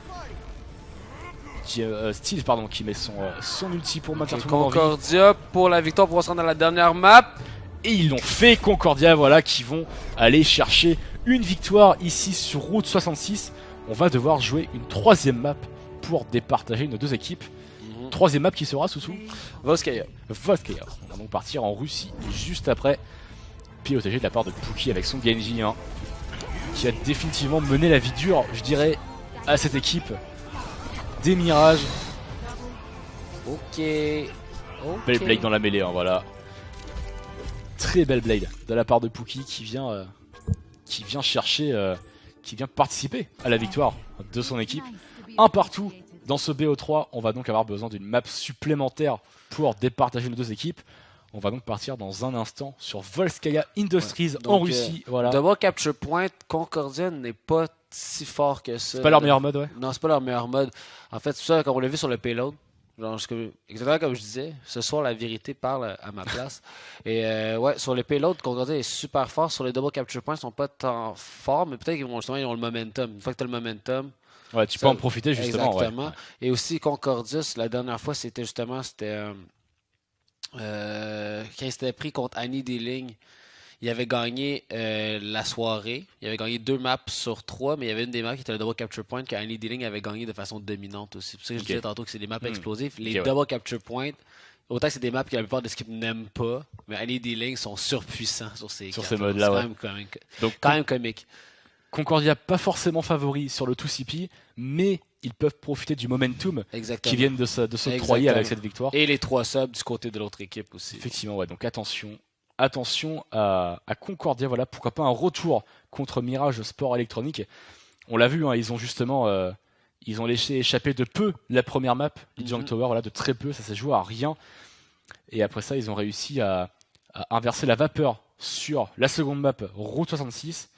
Steve pardon, qui met son ulti pour maintenir tout le monde en vie. Concordia pour la victoire pour se rendre dans la dernière map. Et ils l'ont fait, Concordia, voilà, qui vont aller chercher une victoire ici sur Route 66. On va devoir jouer une troisième map pour départager nos deux équipes. Troisième map qui sera sous Volskaya. On va donc partir en Russie juste après. Piloté de la part de Puki avec son Genji, qui a définitivement mené la vie dure, je dirais, à cette équipe des Mirages. Ok. Belle Blade dans la mêlée, voilà. Très belle Blade de la part de Puki qui vient chercher, qui vient participer à la victoire de son équipe. Un partout dans ce BO3, on va donc avoir besoin d'une map supplémentaire pour départager nos deux équipes. On va donc partir dans un instant sur Volskaya Industries en Russie. Voilà. Double Capture Point, Concordia n'est pas si fort que ça. C'est pas leur meilleur mode, ouais. Non, c'est pas leur meilleur mode. En fait, ça, comme on l'a vu sur le payload, genre, exactement comme je disais, ce soir la vérité parle à ma place. Et ouais, sur le payload, Concordia est super fort. Sur les Double Capture Points, ils sont pas tant forts, mais peut-être qu'ils vont justement, ils ont le momentum. Une fois que tu as le momentum. Ouais, tu peux en profiter justement. Exactement. Ouais. Et aussi, Concordia, la dernière fois, c'était quand il s'était pris contre Annie Dealing, il avait gagné la soirée. Il avait gagné 2 maps sur 3, mais il y avait une des maps qui était le Double Capture Point que Annie Dealing avait gagné de façon dominante aussi. C'est pour ça que je disais tantôt que c'est des maps explosives. Les Double Capture Point, autant que c'est des maps que la plupart des équipes n'aiment pas, mais Annie Dealing sont surpuissants sur ces modes-là. C'est quand même comique. Concordia pas forcément favori sur le 2CP, mais ils peuvent profiter du momentum qui viennent de s'octroyer avec cette victoire. Et les 3 subs du côté de l'autre équipe aussi. Effectivement, ouais, donc attention à Concordia, voilà, pourquoi pas un retour contre Mirage Sport Électronique. On l'a vu, ils ont justement ils ont laissé échapper de peu la première map, Junk Tower, voilà, de très peu, ça s'est joué à rien. Et après ça, ils ont réussi à a inversé la vapeur sur la seconde map Route 66.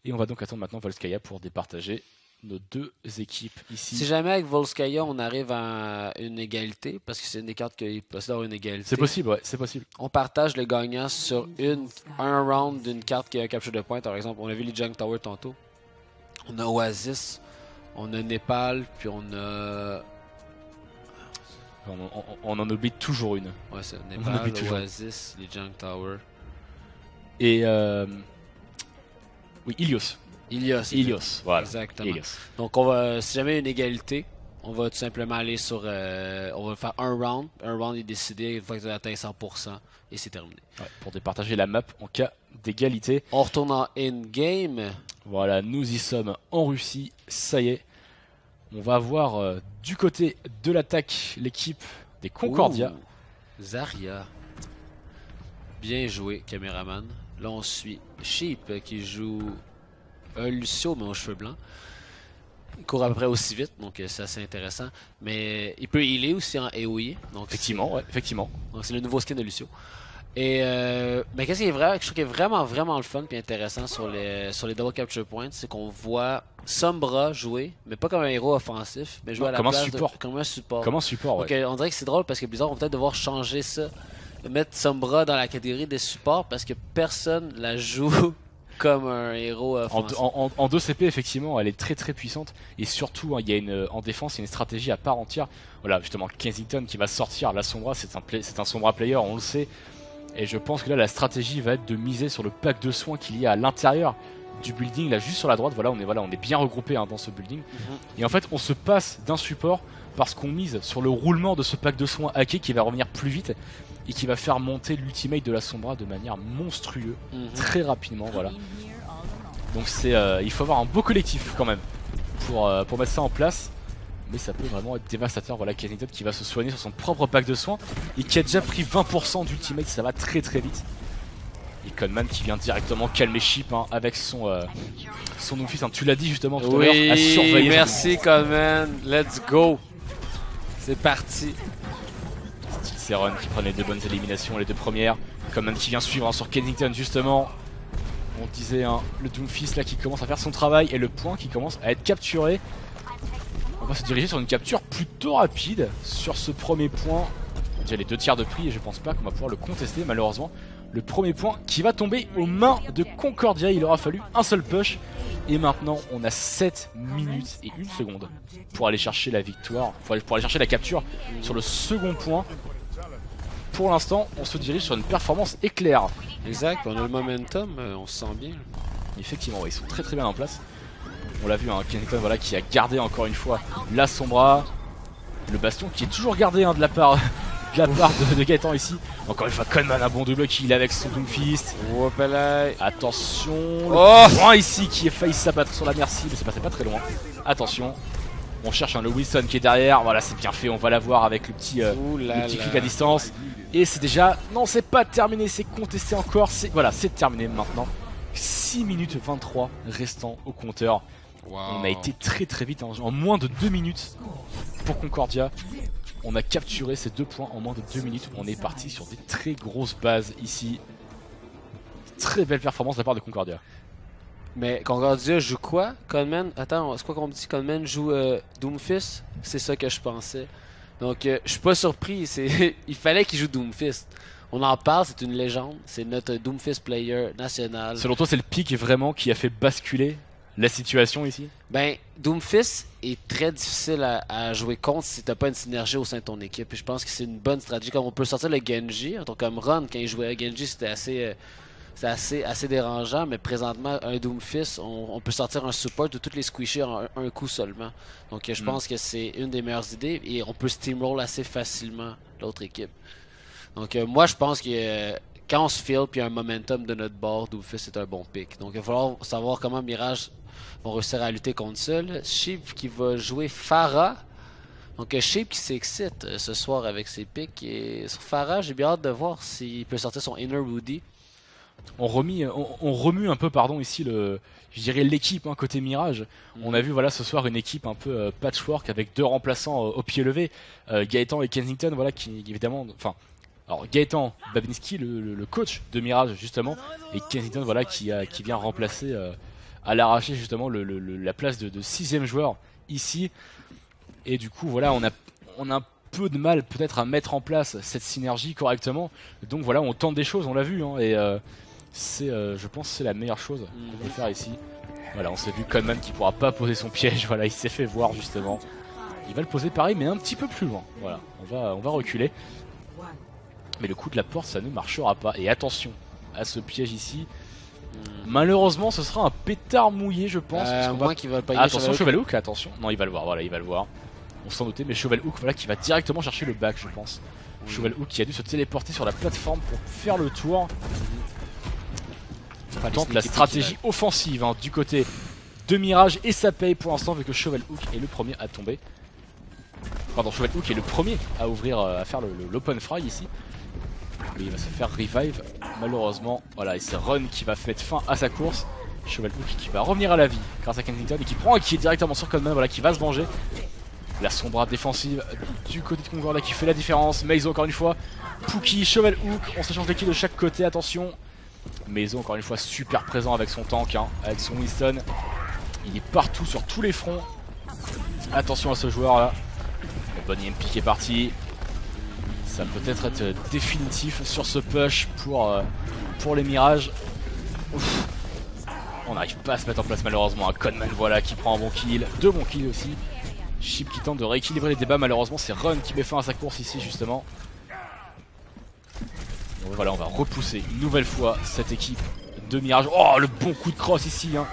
Et on va donc attendre maintenant Volskaya pour départager nos deux équipes ici. Si jamais avec Volskaya on arrive à une égalité, parce que c'est une des cartes qui possède avoir une égalité. C'est possible, ouais, c'est possible. On partage le gagnant sur un round d'une carte qui a un capture de points. Par exemple, on a vu les Junk Tower tantôt. On a Oasis, on a Népal, puis on a... On en oublie toujours une. Ouais, c'est Népal, Oasis, les Junk Tower. Et oui, Ilios. Ilios, voilà. Exactement. Ilios. Donc, on va, si jamais il y a une égalité, on va tout simplement aller sur... on va faire un round. Un round est décidé une fois que tu as atteint 100% et c'est terminé. Ouais, pour départager la map en cas d'égalité. On retourne en in-game. Voilà, nous y sommes en Russie. Ça y est. On va avoir du côté de l'attaque l'équipe des Concordia. Ouh, Zarya. Bien joué, caméraman. Là, on suit Sheep qui joue Lucio, mais aux cheveux blancs. Il court à peu près aussi vite, donc c'est assez intéressant. Mais il peut healer aussi en AoE. Donc effectivement, ouais, effectivement. Donc c'est le nouveau skin de Lucio. Et mais qu'est-ce qui est vrai, je trouve qu'il est vraiment le fun et intéressant sur les double capture points, c'est qu'on voit Sombra jouer, mais pas comme un héros offensif, mais jouer à la place comme un support. Comme un support, ouais. Donc on dirait que c'est drôle parce que Blizzard vont peut-être devoir changer ça, mettre Sombra dans la catégorie des supports parce que personne la joue comme un héros offensif. En 2 CP, effectivement, elle est très puissante. Et surtout, il y a en défense, il y a une stratégie à part entière. Voilà, justement, Kensington qui va sortir. La Sombra, c'est un Sombra player, on le sait. Et je pense que là, la stratégie va être de miser sur le pack de soins qu'il y a à l'intérieur du building. Là, juste sur la droite, on est bien regroupé dans ce building. Et en fait, on se passe d'un support parce qu'on mise sur le roulement de ce pack de soins hacké qui va revenir plus vite et qui va faire monter l'ultimate de la Sombra de manière monstrueuse, très rapidement, voilà. Donc il faut avoir un beau collectif quand même pour mettre ça en place, mais ça peut vraiment être dévastateur. Voilà, Kensington qui va se soigner sur son propre pack de soins et qui a déjà pris 20% d'ultimate, ça va très vite. Et Conman qui vient directement calmer Sheep avec son office, tu l'as dit justement tout à l'heure, à surveiller. Merci Conman, let's go. C'est parti. Seron qui prend les 2 bonnes éliminations, les 2 premières. Conman qui vient suivre sur Kensington justement. On disait le Doomfist là qui commence à faire son travail et le point qui commence à être capturé. On va se diriger sur une capture plutôt rapide sur ce premier point. Déjà les 2 tiers de prix et je pense pas qu'on va pouvoir le contester malheureusement. Le premier point qui va tomber aux mains de Concordia. Il aura fallu un seul push. Et maintenant on a 7 minutes et 1 seconde pour aller chercher la victoire, pour aller chercher la capture sur le second point. Pour l'instant on se dirige sur une performance éclair. Exact, on a le momentum, on se sent bien. Effectivement, ouais, ils sont très bien en place. On l'a vu, Kensington qui a gardé encore une fois la Sombra. Le bastion qui est toujours gardé de la part de Gaëtan ici. Encore une fois, Conman un bon double kill avec son Doomfist. Attention, le point ici qui est failli s'abattre sur la merci, mais c'est passé pas très loin. Attention, on cherche le Wilson qui est derrière. Voilà, c'est bien fait, on va l'avoir avec le petit clic à distance. Et c'est déjà... Non, c'est pas terminé, c'est contesté encore. Voilà, c'est terminé maintenant. 6 minutes 23 restant au compteur. Wow. On a été très vite, en moins de 2 minutes pour Concordia. On a capturé ces 2 points en moins de 2 minutes. On est parti sur des très grosses bases ici. Très belle performance de la part de Concordia. Mais Concordia joue quoi? Conman, attends, c'est quoi qu'on me dit? Conman joue Doomfist? C'est ça que je pensais. Donc je suis pas surpris, il fallait qu'il joue Doomfist. On en parle, c'est une légende, c'est notre Doomfist player national. Selon toi, c'est le pic vraiment qui a fait basculer la situation ici? Ben, Doomfist est très difficile à jouer contre si t'as pas une synergie au sein de ton équipe. Et je pense que c'est une bonne stratégie. Comme on peut sortir le Genji, comme Ron, quand il jouait à Genji, c'était assez dérangeant, mais présentement, un Doomfist, on peut sortir un support de toutes les squisher en un coup seulement. Donc je pense que c'est une des meilleures idées et on peut steamroll assez facilement l'autre équipe. Donc moi, je pense que quand on se file puis un momentum de notre bord, Doomfist c'est un bon pick. Donc il va falloir savoir comment Mirage vont réussir à lutter contre ça. Sheep qui va jouer Pharah. Donc Sheep qui s'excite ce soir avec ses picks. Et sur Pharah, j'ai bien hâte de voir s'il peut sortir son Inner Rudy. On remue un peu ici je dirais l'équipe côté Mirage. On a vu ce soir une équipe un peu patchwork avec 2 remplaçants au pied levé, Gaëtan et Kensington, qui évidemment, Alors Gaëtan Babinski, le coach de Mirage justement, et Kensington voilà qui vient remplacer à l'arraché justement la place de 6ème joueur ici. Et du coup voilà on a un peu de mal peut-être à mettre en place cette synergie correctement. Donc voilà on tente des choses, on l'a vu hein, et je pense que c'est la meilleure chose qu'on peut faire ici. Voilà on s'est vu Conman qui pourra pas poser son piège, voilà il s'est fait voir justement. Il va le poser pareil mais un petit peu plus loin. Voilà on va reculer. Mais le coup de la porte ça ne marchera pas. Et attention à ce piège ici. Malheureusement ce sera un pétard mouillé je pense. Moins qu'il va pas attention Cheval Hook, attention. Non il va le voir, voilà il va le voir. On s'en doutait mais Cheval Hook voilà qui va directement chercher le back je pense. Cheval Hook qui a dû se téléporter sur la plateforme pour faire le tour. On tente la stratégie offensive hein, du côté de Mirage et ça paye pour l'instant vu que Cheval Hook est le premier à tomber. Pardon Cheval Hook est le premier à ouvrir, à faire l'open fry ici. Mais il va se faire revive malheureusement. Voilà et c'est Run qui va mettre fin à sa course. Cheval Hook qui va revenir à la vie grâce à Kensington et qui prend un kill directement sur Conman, voilà qui va se venger. La sombrade défensive du côté de Concordia qui fait la différence. Meizo encore une fois. Pookie, Cheval Hook, on s'échange les kills de chaque côté, attention. Meizo encore une fois super présent avec son tank, hein, avec son Winston. Il est partout sur tous les fronts. Attention à ce joueur là. Le bon EMP qui est parti. Ça peut être définitif sur ce push pour les Mirages. Ouf. On n'arrive pas à se mettre en place malheureusement. Un Conman voilà qui prend un bon kill. 2 bons kills aussi. Sheep qui tente de rééquilibrer les débats. Malheureusement c'est Run qui met fin à sa course ici justement. Donc voilà on va repousser une nouvelle fois cette équipe de Mirage. Oh le bon coup de cross ici hein,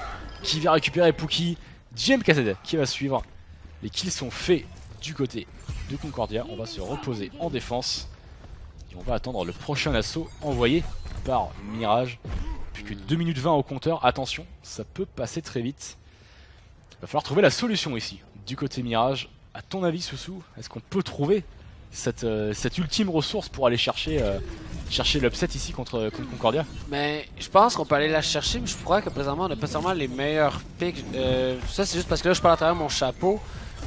qui vient récupérer Pookie. JMKZ qui va suivre. Les kills sont faits du côté de Concordia. On va se reposer en défense. Et on va attendre le prochain assaut envoyé par Mirage. Plus que 2 minutes 20 au compteur. Attention, ça peut passer très vite. Il va falloir trouver la solution ici. Du côté Mirage. A ton avis Soussou, est-ce qu'on peut trouver cette ultime ressource pour aller chercher l'upset ici contre Concordia? Mais je pense qu'on peut aller la chercher, mais je crois que présentement on n'a pas seulement les meilleurs picks. Ça c'est juste parce que là je parle à travers mon chapeau.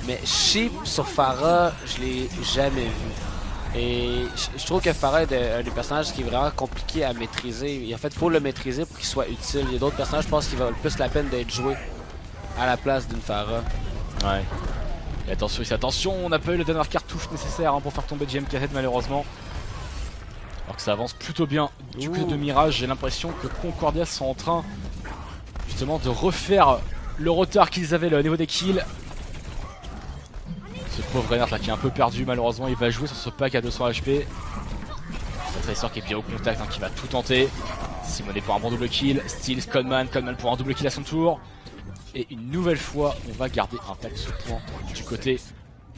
Mais Sheep sur Pharah, je l'ai jamais vu. Et je trouve que Pharah est un des personnages qui est vraiment compliqué à maîtriser. Et en fait, il faut le maîtriser pour qu'il soit utile. Il y a d'autres personnages, je pense, qui valent plus la peine d'être joués à la place d'une Pharah. Ouais. Et attention ici, attention, on n'a pas eu la dernière cartouche nécessaire hein, pour faire tomber JMKZ malheureusement. Alors que ça avance plutôt bien du côté de Mirage. J'ai l'impression que Concordia sont en train justement de refaire le retard qu'ils avaient au niveau des kills. Ce pauvre Reinhardt là qui est un peu perdu malheureusement, il va jouer sur ce pack à 200 HP. C'est Tracer qui est bien au contact, hein, qui va tout tenter. Simonet pour un bon double kill, Steels, Conman pour un double kill à son tour. Et une nouvelle fois, on va garder un pack ce point du côté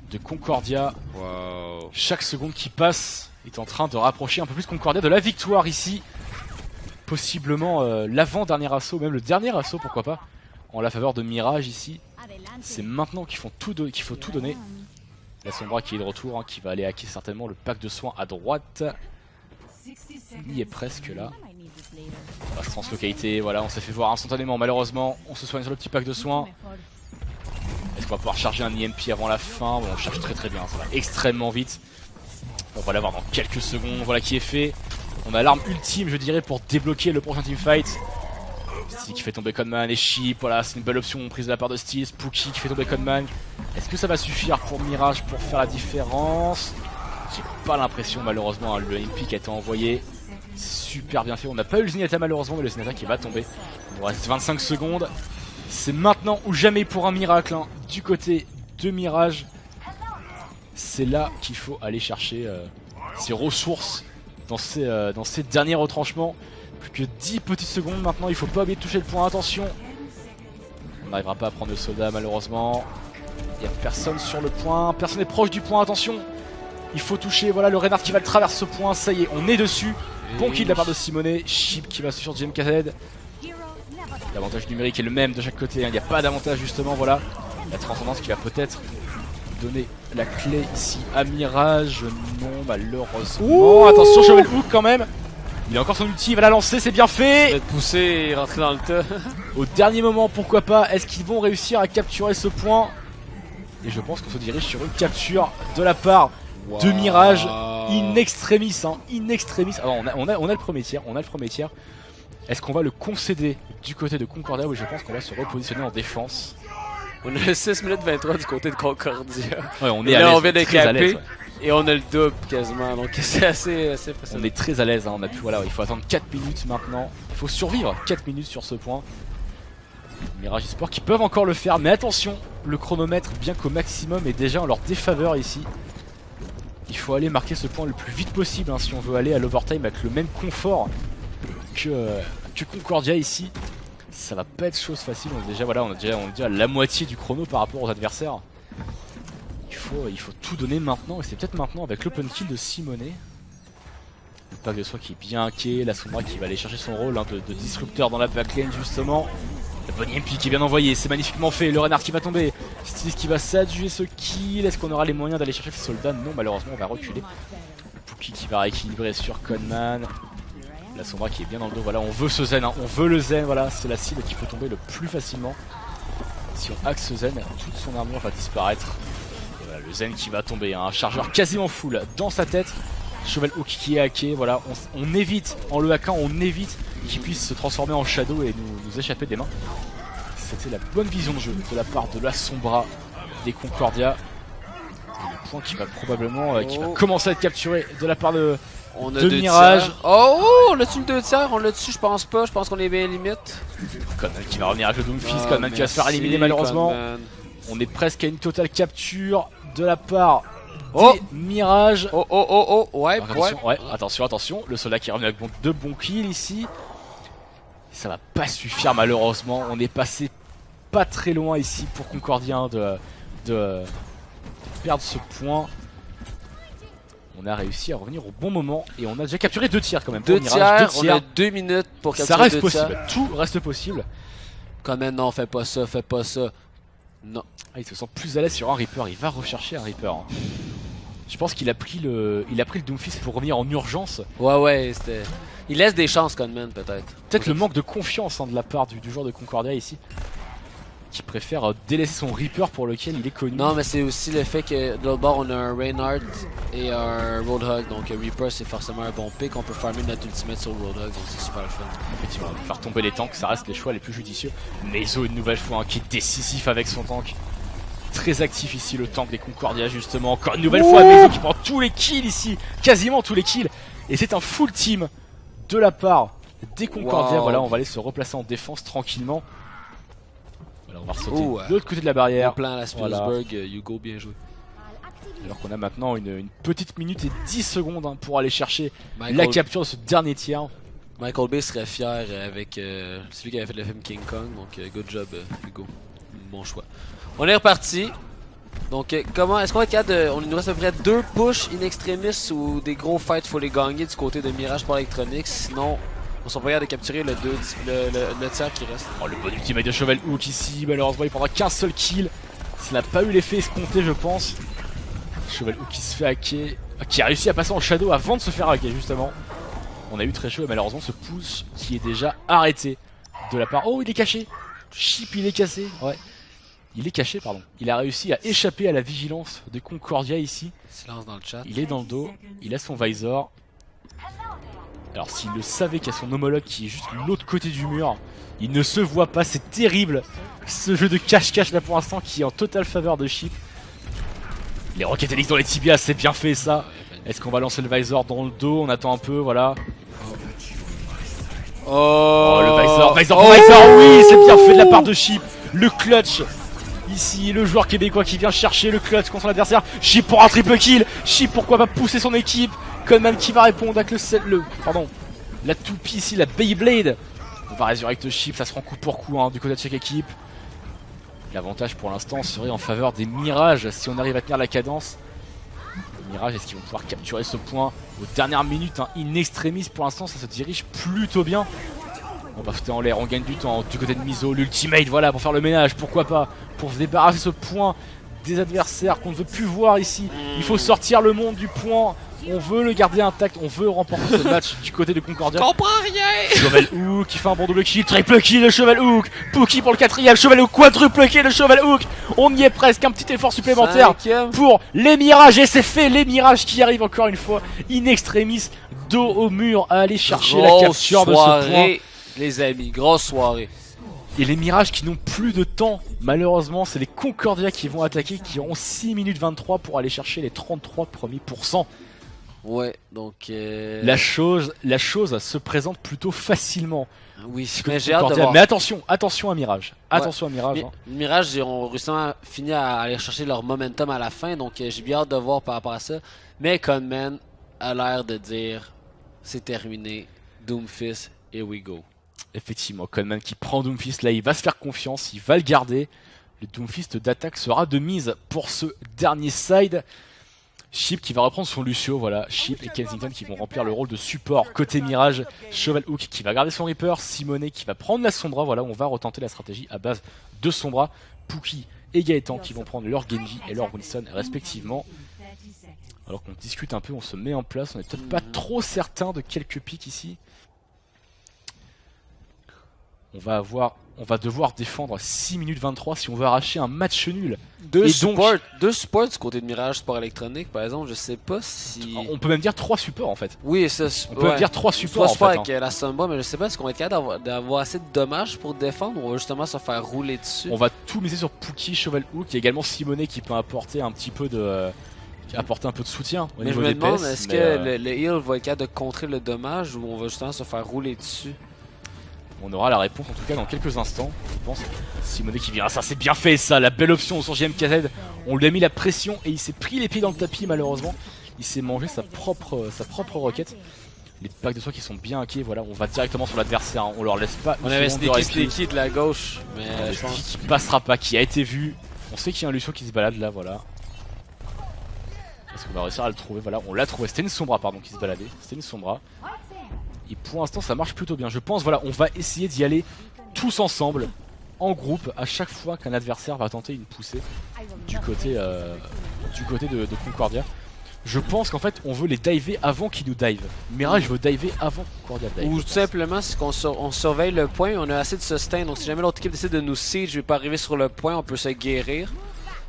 de Concordia. Wow. Chaque seconde qui passe est en train de rapprocher un peu plus Concordia de la victoire ici. Possiblement l'avant-dernier assaut, même le dernier assaut pourquoi pas, en la faveur de Mirage ici. C'est maintenant qu'il faut tout donner. La Sombra qui est de retour, hein, qui va aller hacker certainement le pack de soins à droite. Il est presque là. On va se translocaliser, voilà, on s'est fait voir instantanément malheureusement. On se soigne sur le petit pack de soins. Est-ce qu'on va pouvoir charger un EMP avant la fin? Bon, on charge très bien, ça va extrêmement vite. On va l'avoir dans quelques secondes, voilà qui est fait. On a l'arme ultime je dirais pour débloquer le prochain teamfight. Steel qui fait tomber Conman et Sheep, voilà c'est une belle option prise de la part de Steels. Pookie qui fait tomber Conman. Est-ce que ça va suffire pour Mirage pour faire la différence? J'ai pas l'impression malheureusement, hein, le MP qui a été envoyé. Super bien fait, on n'a pas eu le Zenyatta malheureusement mais le Zenyatta qui va tomber. Il nous reste 25 secondes. C'est maintenant ou jamais pour un miracle hein, du côté de Mirage. C'est là qu'il faut aller chercher ses ressources dans ces derniers retranchements. Plus que 10 petites secondes maintenant, il faut pas oublier de toucher le point, attention. On n'arrivera pas à prendre le soldat malheureusement. Il n'y a personne sur le point, personne n'est proche du point, attention. Il faut toucher, voilà le Reinhardt qui va le traverser ce point, ça y est, on est dessus. Bon kill de la part de Simonet, Sheep qui va sur JMKZ. L'avantage numérique est le même de chaque côté, hein. Il n'y a pas d'avantage justement, voilà. La transcendance qui va peut-être donner la clé ici à Mirage, non malheureusement. Ouh, attention, Cheval Hook quand même. Il a encore son ulti, il va la lancer, c'est bien fait. Il va être poussé et rentrer dans le tas. Au dernier moment, pourquoi pas, est-ce qu'ils vont réussir à capturer ce point? Et je pense qu'on se dirige sur une capture de la part de Mirage. in extremis, hein, in extremis. Alors, on a le premier tir, Est-ce qu'on va le concéder du côté de Concordia ou je pense qu'on va se repositionner en défense? On a 6 minutes 23 du côté de Concordia. Ouais, on est Et à là, l'aise, on vient de très à l'aise, caper. ouais. Et on a le double quasiment. Donc c'est assez facile. On est très à l'aise, hein. On a pu, voilà, il faut attendre 4 minutes maintenant. Il faut survivre 4 minutes sur ce point. Mirage Esport qui peuvent encore le faire, mais attention, le chronomètre, bien qu'au maximum, est déjà en leur défaveur ici. Il faut aller marquer ce point le plus vite possible hein, si on veut aller à l'overtime avec le même confort que Concordia ici. Ça va pas être chose facile. On est déjà à la moitié du chrono par rapport aux adversaires. Il faut tout donner maintenant, et c'est peut-être maintenant avec l'open kill de Simonet. Le pack de soi qui est bien hacké, la Sombra qui va aller chercher son rôle hein, de disrupteur dans la backlane justement. Le bon MP qui est bien envoyé, c'est magnifiquement fait, le Renard qui va tomber, Stylis qui va s'adjuger ce kill, est-ce qu'on aura les moyens d'aller chercher ce soldat? Non, malheureusement on va reculer. Pookie qui va rééquilibrer sur Conman. La Sombra qui est bien dans le dos, voilà, on veut ce zen, hein. On veut le zen, voilà, c'est la cible qui peut tomber le plus facilement. Si on axe ce zen, toute son armure va disparaître. Et voilà, le zen qui va tomber, hein. Un chargeur quasiment full dans sa tête. Cheval Hook qui est hacké, voilà, on évite, en le hackant, on évite qu'il puisse se transformer en shadow et nous échapper des mains. C'était la bonne vision de jeu de la part de la Sombra des Concordia. Et le point qui va probablement qui va commencer à être capturé de la part de Mirage. Tiers. Oh, on l'a-tu le 2 tiers? On l'a-tu? Je pense pas, je pense qu'on est bien limite. Conman qui va revenir avec le Doomfist, Conman qui va se faire éliminer malheureusement. Conman. On est presque à une totale capture de la part des Mirage. Ouais, attention, le soldat qui est revenu avec deux bons kills ici. Ça va pas suffire malheureusement, on est passé pas très loin ici pour Concordia de perdre ce point. On a réussi à revenir au bon moment et on a déjà capturé 2 tirs quand même. 2 tiers, on a 2 minutes pour capturer. Ça reste possible, tout reste possible. Quand même, non, fais pas ça. Non. Ah, il se sent plus à l'aise sur un Reaper, il va rechercher un Reaper. Hein. Je pense qu'il a pris le Doomfist pour revenir en urgence. Ouais, c'était... Il laisse des chances Conman peut-être. Peut-être le manque de confiance hein, de la part du joueur de Concordia ici. Qui préfère délaisser son Reaper pour lequel il est connu. Non mais c'est aussi le fait que de l'autre bord on a un Reinhardt et un Roadhog. Donc Reaper c'est forcément un bon pick. On peut farmer notre ultimate sur le Roadhog donc c'est super le fun. Effectivement, faire tomber les tanks ça reste les choix les plus judicieux. Mezo une nouvelle fois hein, qui est décisif avec son tank. Très actif ici le tank des Concordia justement. Encore une nouvelle fois Mezo qui prend tous les kills ici. Quasiment tous les kills. Et c'est un full team de la part des Concordia. Voilà, on va aller se replacer en défense tranquillement. Voilà, on va sauter de l'autre côté de la barrière. Au plan à la Spielberg, Hugo, bien joué. Alors qu'on a maintenant une petite minute et 10 secondes hein, pour aller chercher la capture de ce dernier tiers. Michael Bay serait fier avec celui qui avait fait le film King Kong. Donc good job Hugo. Bon choix. On est reparti. Donc comment est-ce qu'on va être capable de... On nous reste à peu près 2 push in extremis ou des gros fights faut les gagner du côté de Mirage Sport Electronics. Sinon on sera pas capable de capturer le tiers qui reste. Oh le bon ultimate de Cheval Hook ici. Malheureusement il prendra qu'un seul kill. Ça n'a pas eu l'effet escompté je pense. Cheval Hook qui se fait hacker. Qui a réussi à passer en shadow avant de se faire hacker justement. On a eu très chaud et malheureusement ce push qui est déjà arrêté de la part... Oh il est caché. Chip il est cassé. Ouais. Il est caché, pardon. Il a réussi à échapper à la vigilance de Concordia ici. Silence dans le chat. Il est dans le dos, il a son visor. Alors s'il le savait qu'il y a son homologue qui est juste de l'autre côté du mur, il ne se voit pas, c'est terrible. Ce jeu de cache-cache là pour l'instant qui est en totale faveur de Chip. Les Rocket Helix dans les tibias, c'est bien fait ça. Est-ce qu'on va lancer le visor dans le dos? On attend un peu, voilà. Oh le visor, oui c'est bien fait de la part de Chip. Le clutch. Ici, le joueur québécois qui vient chercher le clutch contre son adversaire. Chip pour un triple kill. Chip, pourquoi pas pousser son équipe. Conman qui va répondre avec la toupie ici, la Beyblade. On va résurrecter Chip, ça se rend coup pour coup hein, du côté de chaque équipe. L'avantage pour l'instant serait en faveur des Mirages si on arrive à tenir la cadence. Les Mirages, est-ce qu'ils vont pouvoir capturer ce point aux dernières minutes hein, in extremis pour l'instant, ça se dirige plutôt bien. On va sauter en l'air, on gagne du temps du côté de Mizo, l'ultimate, voilà, pour faire le ménage, pourquoi pas, pour se débarrasser ce point des adversaires qu'on ne veut plus voir ici. Il faut sortir le monde du point On veut le garder intact, on veut remporter ce match du côté de Concordia. Comprends rien. Cheval Hook qui fait un bon double kill, triple kill de Cheval Hook. Pookie pour le 4ème, Cheval Hook quadruple kill de Cheval Hook. On y est presque, un petit effort supplémentaire 5e. pour les mirages. Et c'est fait, les mirages qui arrivent encore une fois. In extremis, dos au mur à aller chercher la capture de ce point. Les amis, grosse soirée. Et les mirages qui n'ont plus de temps, malheureusement, c'est les Concordia qui vont attaquer, qui auront 6 minutes 23 pour aller chercher les 33 premiers pourcents. Ouais, donc... La chose se présente plutôt facilement. Oui, mais j'ai hâte de voir. Mais attention à Mirage. Attention à Mirage. Mirage, ils ont récemment fini à aller chercher leur momentum à la fin, donc j'ai bien hâte de voir par rapport à ça. Mais Conman a l'air de dire, c'est terminé, Doomfist, here we go. Effectivement, Coleman qui prend Doomfist, là il va se faire confiance, il va le garder. Le Doomfist d'attaque sera de mise pour ce dernier side. Sheep qui va reprendre son Lucio, voilà, Sheep et Kensington qui vont remplir le rôle de support côté Mirage. Cheval Hook qui va garder son Reaper, Simone qui va prendre la Sombra, voilà, on va retenter la stratégie à base de Sombra. Pookie et Gaëtan qui vont prendre leur Genji et leur Wilson respectivement. Alors qu'on discute un peu, on se met en place, on n'est peut-être pas trop certain de quelques pics ici. On va devoir défendre 6 minutes 23 si on veut arracher un match nul. Deux supports du côté de Mirage Sport Électronique, par exemple, je sais pas si... On peut même dire 3 supports en fait. Oui, ça, on peut même dire 3 supports en fait. Avec la Sombra, mais je sais pas, est-ce qu'on va être capable d'avoir assez de dommages pour défendre ou on va justement se faire rouler dessus? On va tout miser sur Pookie, Cheval Hook, il y a également Simone qui peut apporter un petit peu de... apporter un peu de soutien au niveau je me des demande, PS, est-ce que le heal va être capable de contrer le dommage ou on va justement se faire rouler dessus? On aura la réponse en tout cas dans quelques instants, je pense. Simone qui vient, ah, ça c'est bien fait ça, la belle option sur JMKZ. On lui a mis la pression et il s'est pris les pieds dans le tapis malheureusement. Il s'est mangé sa propre roquette. Les packs de soins qui sont bien hackés, voilà, on va directement sur l'adversaire, hein. On leur laisse pas. On avait Sneaky de la gauche, mais je pense qu'il passera pas, qui a été vu. On sait qu'il y a un Lucio qui se balade là, voilà. Est-ce qu'on va réussir à le trouver? Voilà, on l'a trouvé, c'était une Sombra pardon qui se baladait, c'était une Sombra. Et pour l'instant ça marche plutôt bien. Je pense voilà, on va essayer d'y aller tous ensemble, en groupe, à chaque fois qu'un adversaire va tenter une poussée du côté de Concordia. Je pense qu'en fait on veut les diver avant qu'ils nous dive. Mirage veut diver avant Concordia dive. Ou tout simplement c'est qu'on surveille le point, on a assez de sustain, donc si jamais l'autre équipe décide de nous siege, je vais pas arriver sur le point, on peut se guérir.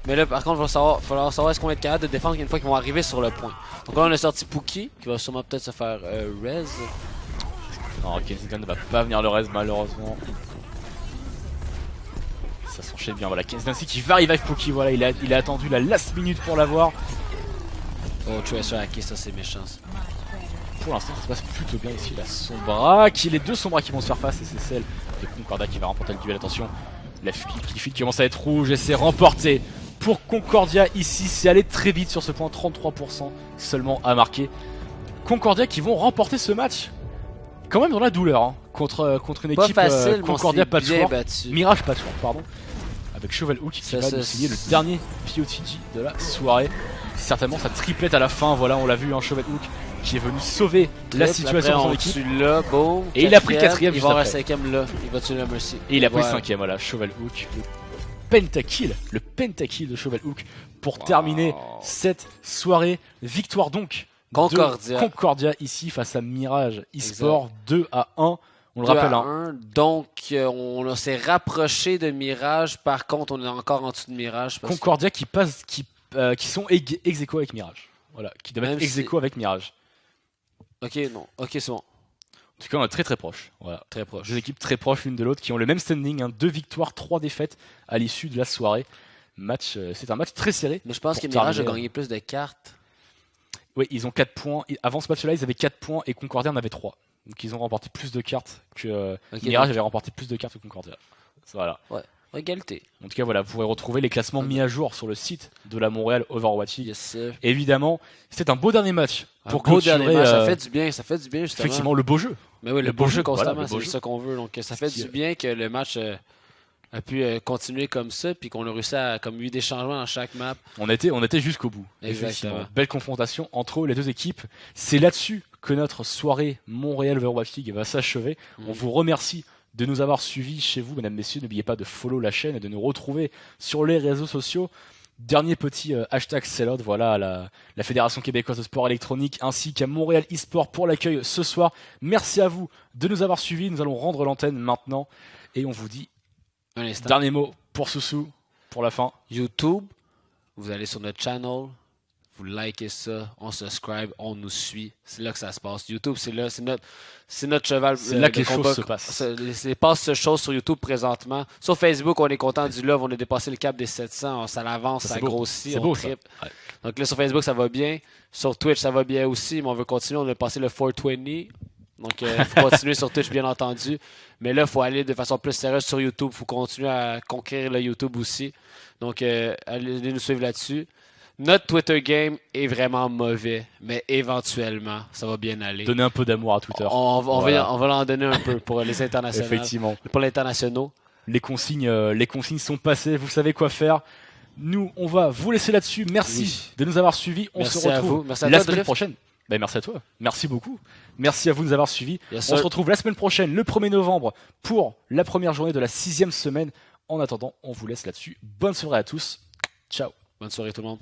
Mais là par contre il va falloir savoir est-ce qu'on va être capable de défendre une fois qu'ils vont arriver sur le point. Donc là on a sorti Pookie qui va sûrement peut-être se faire res. Non, Kensington ne va pas venir le reste malheureusement. Ça s'enchaîne bien, voilà, Kensington qui va revive Pookie, voilà, il a attendu la last minute pour l'avoir. Oh, Tracer hacké, ça c'est méchant. Pour l'instant ça se passe plutôt bien ici, la Sombra, les deux Sombras qui vont se faire face et c'est celle de Concordia qui va remporter le duel, attention. La Cliffy qui commence à être rouge et c'est remporté pour Concordia ici, c'est allé très vite sur ce point, 33% seulement à marquer. Concordia qui vont remporter ce match. Quand même dans la douleur, hein, contre une équipe facile, Concordia Patchwork, battu. Mirage Patchwork, pardon, avec Cheval Hook qui va nous signer le dernier POTG de la soirée. Certainement sa triplette à la fin, voilà, on l'a vu, un Cheval Hook qui est venu sauver la situation de son équipe. Là, boom, et il a pris le 4ème, il va avoir le 5ème là, il va tuer la Mercy. Et il a pris le 5ème, voilà, Cheval Hook, le pentakill de Cheval Hook pour terminer cette soirée. Victoire donc Concordia ici face à Mirage eSport 2-1. On le rappelle. 1. Donc on s'est rapproché de Mirage. Par contre, on est encore en dessous de Mirage. Concordia qui sont ex aequo avec Mirage. Voilà, qui doivent être ex aequo avec Mirage. Ok, non. Ok, c'est bon. En tout cas, on est très proche. Voilà. Très proche. Deux équipes très proches l'une de l'autre qui ont le même standing, hein, 2 victoires, 3 défaites à l'issue de la soirée. C'est un match très serré. Mais je pense que Mirage a gagné plus de cartes. Oui, ils ont 4 points. Avant ce match-là, ils avaient 4 points et Concordia en avait 3. Donc ils ont remporté plus de cartes que Mirage avait remporté plus de cartes que Concordia. Voilà. Ouais, égalité. En tout cas, voilà, vous pourrez retrouver les classements mis à jour sur le site de la Montréal Overwatch League. Yes, sir. Évidemment, c'était un beau dernier match. Pour clôturer, ça fait du bien, justement. Effectivement, le beau jeu. Mais oui, le beau jeu constamment, voilà, c'est ça qu'on veut. Donc ça fait du bien que le match a pu continuer comme ça, puis qu'on a réussi à comme eu des changements dans chaque map. On était jusqu'au bout. Exactement. Belle confrontation entre les deux équipes. C'est là-dessus que notre soirée Montréal Overwatch League va s'achever. On vous remercie de nous avoir suivis chez vous, mesdames, messieurs. N'oubliez pas de follow la chaîne et de nous retrouver sur les réseaux sociaux. Dernier petit hashtag sellout, voilà, à la Fédération québécoise de sport électronique ainsi qu'à Montréal eSport pour l'accueil ce soir. Merci à vous de nous avoir suivis. Nous allons rendre l'antenne maintenant et on vous dit Un instant. dernier mot pour Soussou pour la fin. YouTube, vous allez sur notre channel, vous likez ça, on subscribe, on nous suit. C'est là que ça se passe. YouTube, c'est notre cheval. C'est là que de les combat. choses se passent. Il passe ce chose sur YouTube présentement. Sur Facebook, on est content du love, on a dépassé le cap des 700, ça l'avance, ça C'est beau. grossit, C'est on beau, ça. triple. Ouais. Donc là, sur Facebook, ça va bien. Sur Twitch, ça va bien aussi, mais on veut continuer. On a passé le 420. Donc, il faut continuer sur Twitch, bien entendu. Mais là, il faut aller de façon plus sérieuse sur YouTube. Il faut continuer à conquérir le YouTube aussi. Donc, allez nous suivre là-dessus. Notre Twitter game est vraiment mauvais, mais éventuellement, ça va bien aller. Donnez un peu d'amour à Twitter. On Voilà. va en donner un peu pour les internationaux. Effectivement. Pour l'internationaux. Les consignes sont passées, vous savez quoi faire. Nous, on va vous laisser là-dessus. Merci Oui. de nous avoir suivis. On Merci se à retrouve vous. Merci à la toi, semaine Drift. prochaine. Ben, merci à toi. Merci beaucoup. Merci à vous de nous avoir suivis. Yes, On sir. se retrouve la semaine prochaine, le 1er novembre, pour la première journée de la 6e semaine. En attendant, on vous laisse là-dessus. Bonne soirée à tous. Ciao. Bonne soirée tout le monde.